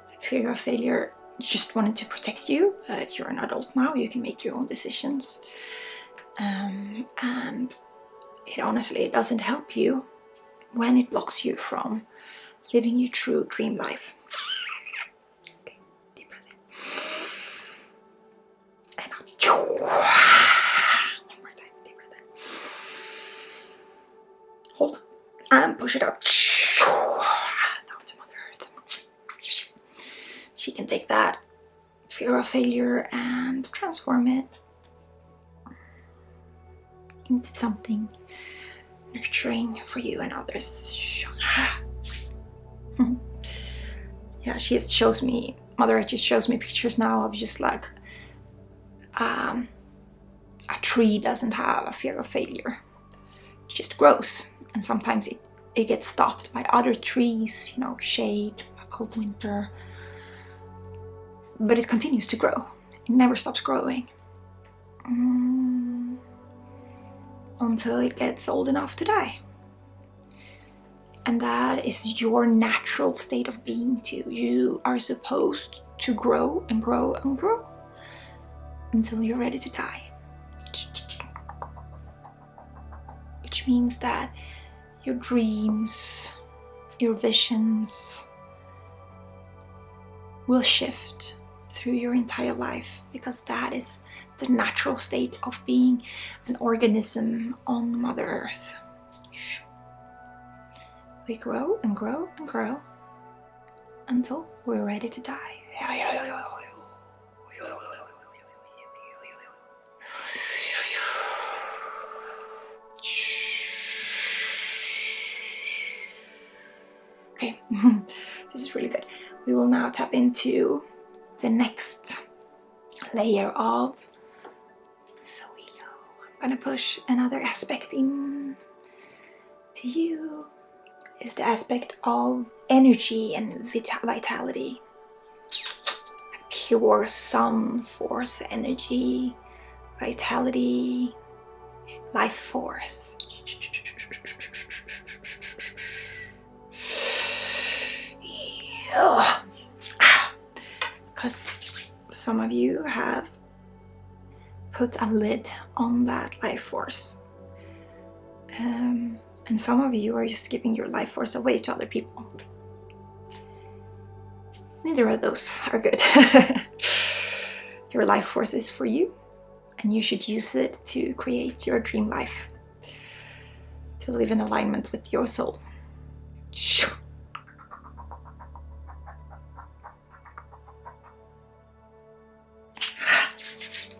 That fear of failure just wanted to protect you, but you're an adult now, you can make your own decisions. And it honestly doesn't help you when it blocks you from living your true dream life. Okay, deep breath in. And out. One more time, deep breath in. Hold. And push it out. Down to Mother Earth. She can take that fear of failure and transform it into something nurturing for you and others. Yeah, she just shows me, Mother Earth just shows me pictures now of just like a tree doesn't have a fear of failure. It just grows, and sometimes it gets stopped by other trees, you know, shade, a cold winter, but it continues to grow. It never stops growing. Until it gets old enough to die. And that is your natural state of being too. You are supposed to grow and grow and grow until you're ready to die. Which means that your dreams, your visions will shift through your entire life, because that is the natural state of being an organism on Mother Earth. We grow and grow and grow until we're ready to die. Okay, this is really good. We will now tap into the next layer of Soilo. I'm gonna push another aspect in to you. Is the aspect of energy and vitality. A pure sun force energy, vitality, life force. Because some of you have put a lid on that life force. And some of you are just giving your life force away to other people. Neither of those are good. Your life force is for you, and you should use it to create your dream life, to live in alignment with your soul.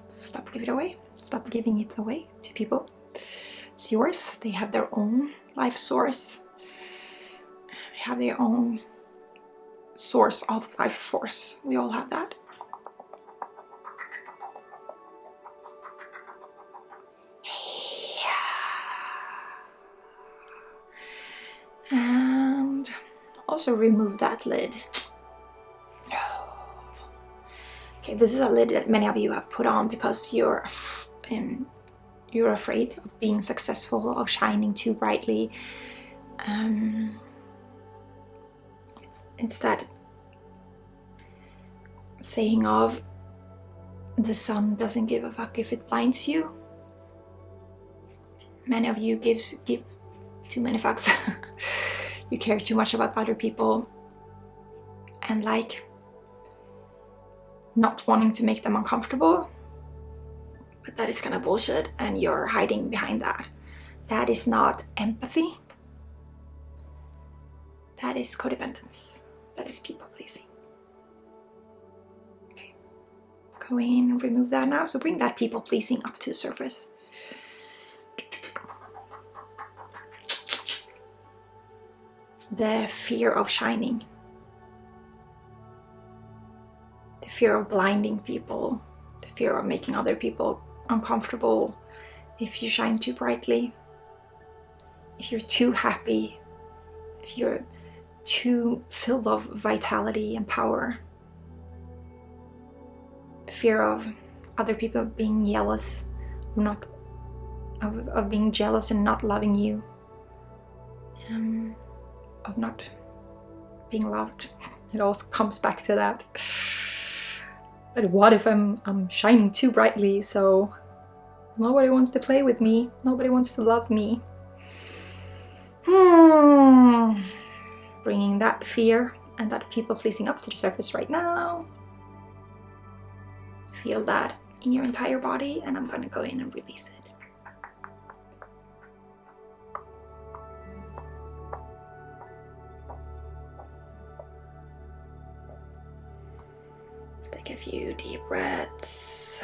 Stop giving it away. Stop giving it away to people. It's yours. They have their own life source. have their own source of life force. We all have that. And also remove that lid. Okay, this is a lid that many of you have put on because you're afraid of being successful, of shining too brightly. It's that saying of the sun doesn't give a fuck if it blinds you. Many of you give too many fucks. You care too much about other people and like not wanting to make them uncomfortable. But that is kind of bullshit, and you're hiding behind that. That is not empathy. That is codependence. That is people pleasing. Okay, go in and remove that now. So bring that people pleasing up to the surface. The fear of shining. The fear of blinding people. The fear of making other people uncomfortable if you shine too brightly. If you're too happy. If you're too filled of vitality and power. The fear of other people being jealous, of being jealous and not loving you, of not being loved. It all comes back to that. But what if I'm shining too brightly, so nobody wants to play with me, nobody wants to love me? Bringing that fear and that people pleasing up to the surface right now. Feel that in your entire body, and I'm gonna go in and release it. Take a few deep breaths.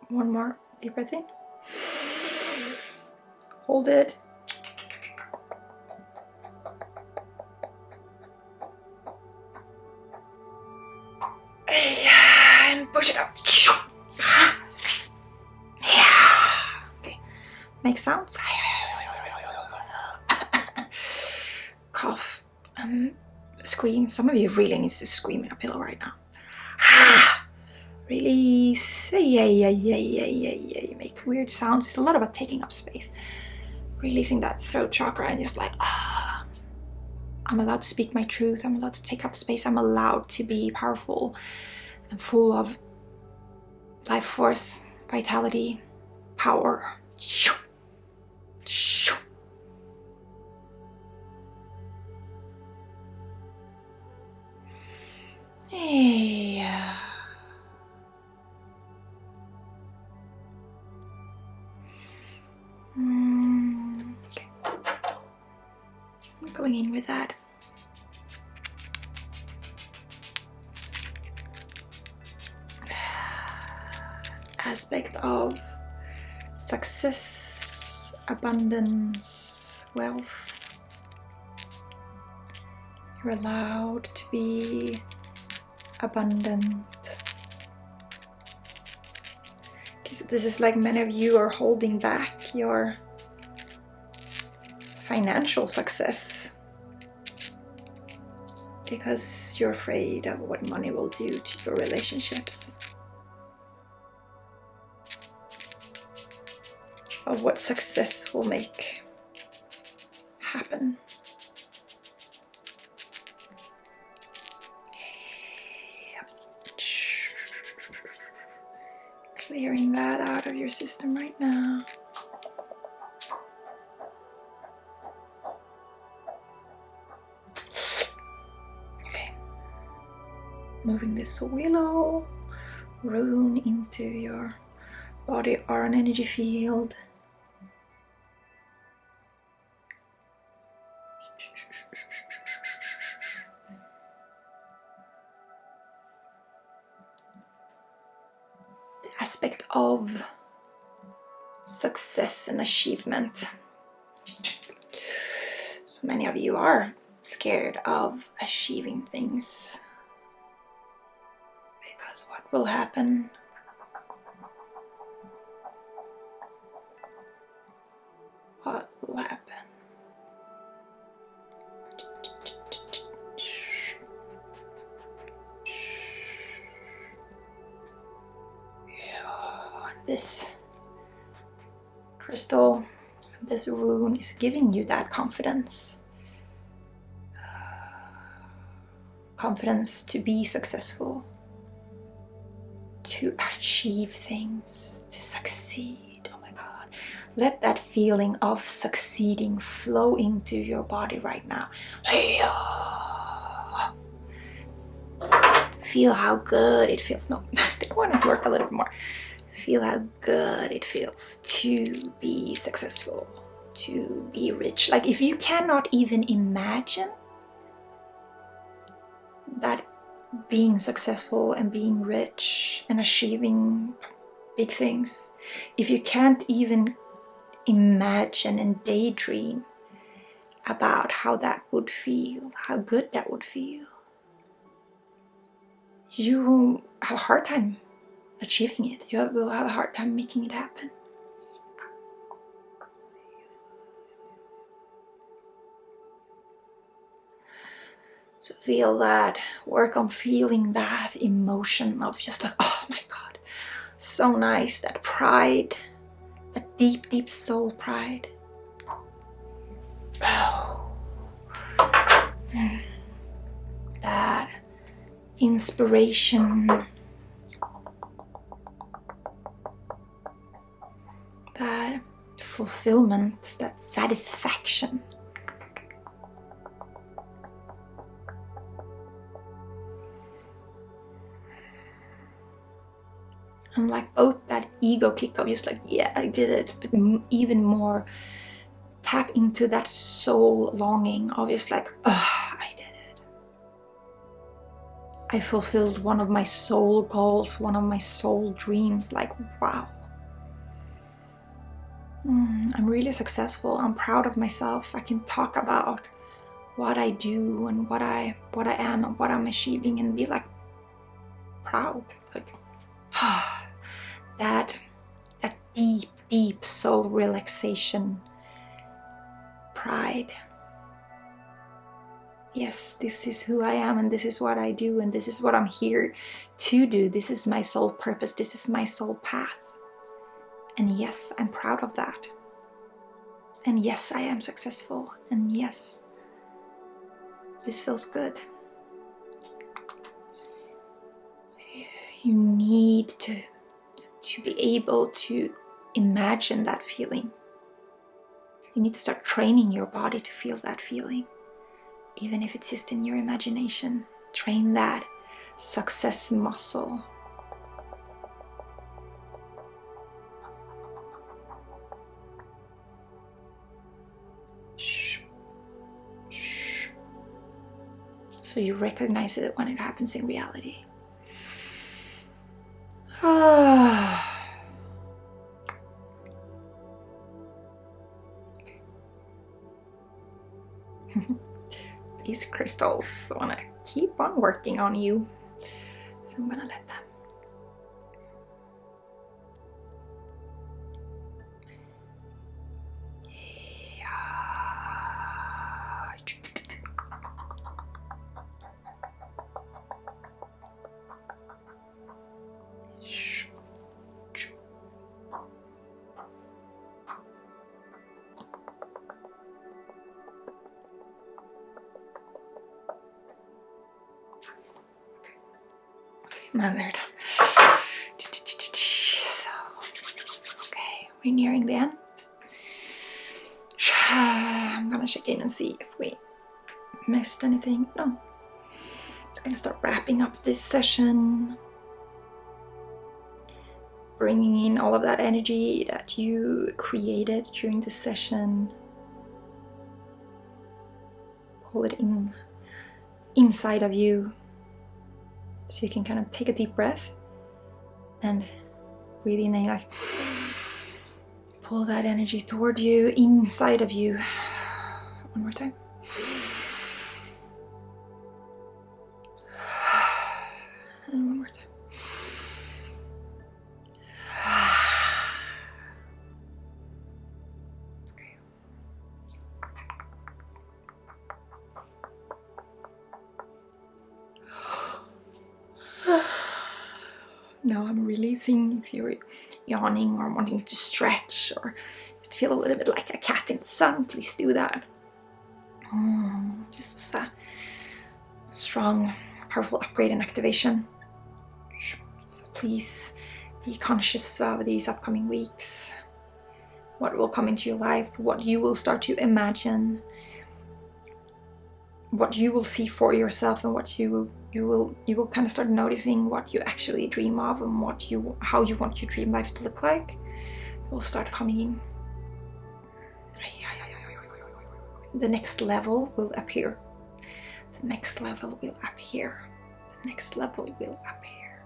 One more deep breath in. Hold it. And push it out. Okay. Make sounds. Cough. Scream. Some of you really need to scream in a pillow right now. Release. You make weird sounds. It's a lot about taking up space. Releasing that throat chakra and just like, I'm allowed to speak my truth. I'm allowed to take up space. I'm allowed to be powerful and full of life force, vitality, power. Yeah. Okay. I'm going in with that. Aspect of success, abundance, wealth. You're allowed to be abundant. Okay, so this is like many of you are holding back your financial success because you're afraid of what money will do to your relationships, of what success will make happen. Clearing that out of your system right now. Okay. Moving this willow rune into your body or an energy field. of success and achievement. So many of you are scared of achieving things, because what will happen? What will happen? This crystal, this rune is giving you that confidence. Confidence to be successful, to achieve things, to succeed. Oh my God. Let that feeling of succeeding flow into your body right now. Feel how good it feels. No, I want it to work a little bit more. Feel how good it feels to be successful, to be rich. Like, if you cannot even imagine that being successful and being rich and achieving big things, if you can't even imagine and daydream about how that would feel, how good that would feel, you will have a hard time achieving it. You will have a hard time making it happen. So feel that, work on feeling that emotion of just like, oh my God, so nice, that pride, that deep, deep soul pride. Oh. That inspiration, that fulfillment, that satisfaction. And like both that ego kick of just like, yeah, I did it, but even more tap into that soul longing of just like, oh, I did it. I fulfilled one of my soul goals, one of my soul dreams. Like, wow. I'm really successful. I'm proud of myself. I can talk about what I do and what I am and what I'm achieving and be like proud. Like, that deep, deep soul relaxation, pride. Yes, this is who I am, and this is what I do, and this is what I'm here to do. This is my soul purpose. This is my soul path. And yes, I'm proud of that. And yes, I am successful. And yes, this feels good. You need to be able to imagine that feeling. You need to start training your body to feel that feeling. Even if it's just in your imagination, train that success muscle. So you recognize it when it happens in reality. These crystals want to keep on working on you, so I'm gonna let them. Now they're done. So, okay, we're nearing the end. I'm gonna check in and see if we missed anything. No. It's gonna start wrapping up this session. Bringing in all of that energy that you created during the session. Pull it in inside of you. So you can kind of take a deep breath and breathe in and like pull that energy toward you, inside of you. One more time. And one more time. Okay. Now I'm releasing. If you're yawning or wanting to stretch or just feel a little bit like a cat in the sun, please do that. This was a strong, powerful upgrade and activation. So please be conscious of these upcoming weeks. What will come into your life, what you will start to imagine, what you will see for yourself, and what you will kind of start noticing what you actually dream of and how you want your dream life to look like. It will start coming in. The next level will appear. The next level will appear. The next level will appear.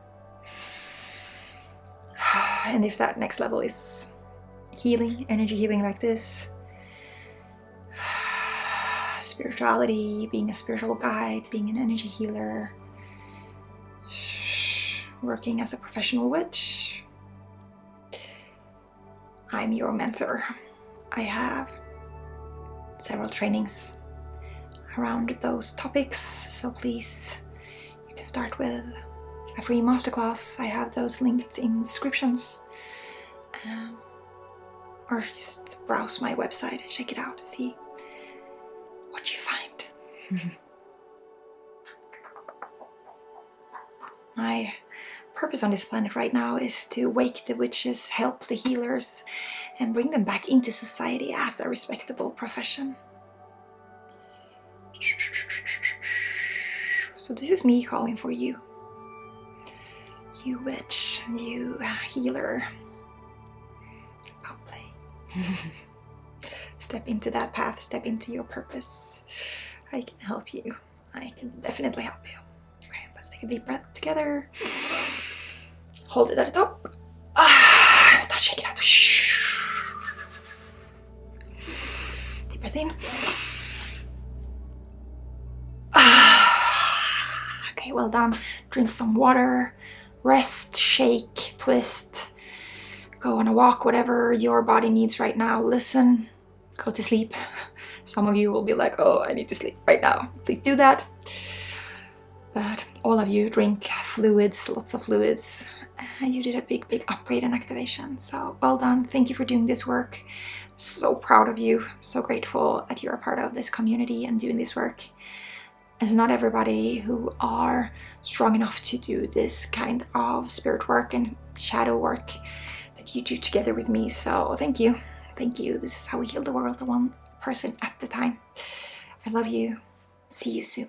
And if that next level is healing, energy healing like this, spirituality, being a spiritual guide, being an energy healer, working as a professional witch, I'm your mentor. I have several trainings around those topics, so please, you can start with a free masterclass. I have those linked in descriptions, or just browse my website and check it out to see what you find. My purpose on this planet right now is to wake the witches, help the healers, and bring them back into society as a respectable profession. So this is me calling for you. You witch, you healer. Come play. Step into that path, step into your purpose. I can help you. I can definitely help you. Okay, let's take a deep breath together. Hold it at the top. Start shaking out. Deep breath in. Okay, well done. Drink some water. Rest, shake, twist. Go on a walk, whatever your body needs right now. Listen. Go to sleep. Some of you will be like, oh, I need to sleep right now. Please do that. But all of you drink fluids, lots of fluids. You did a big upgrade and activation. So well done. Thank you for doing this work. I'm so proud of you. I'm so grateful that you're a part of this community and doing this work. It's not everybody who are strong enough to do this kind of spirit work and shadow work that you do together with me. So thank you. Thank you. This is how we heal the world, one person at a time. I love you. See you soon.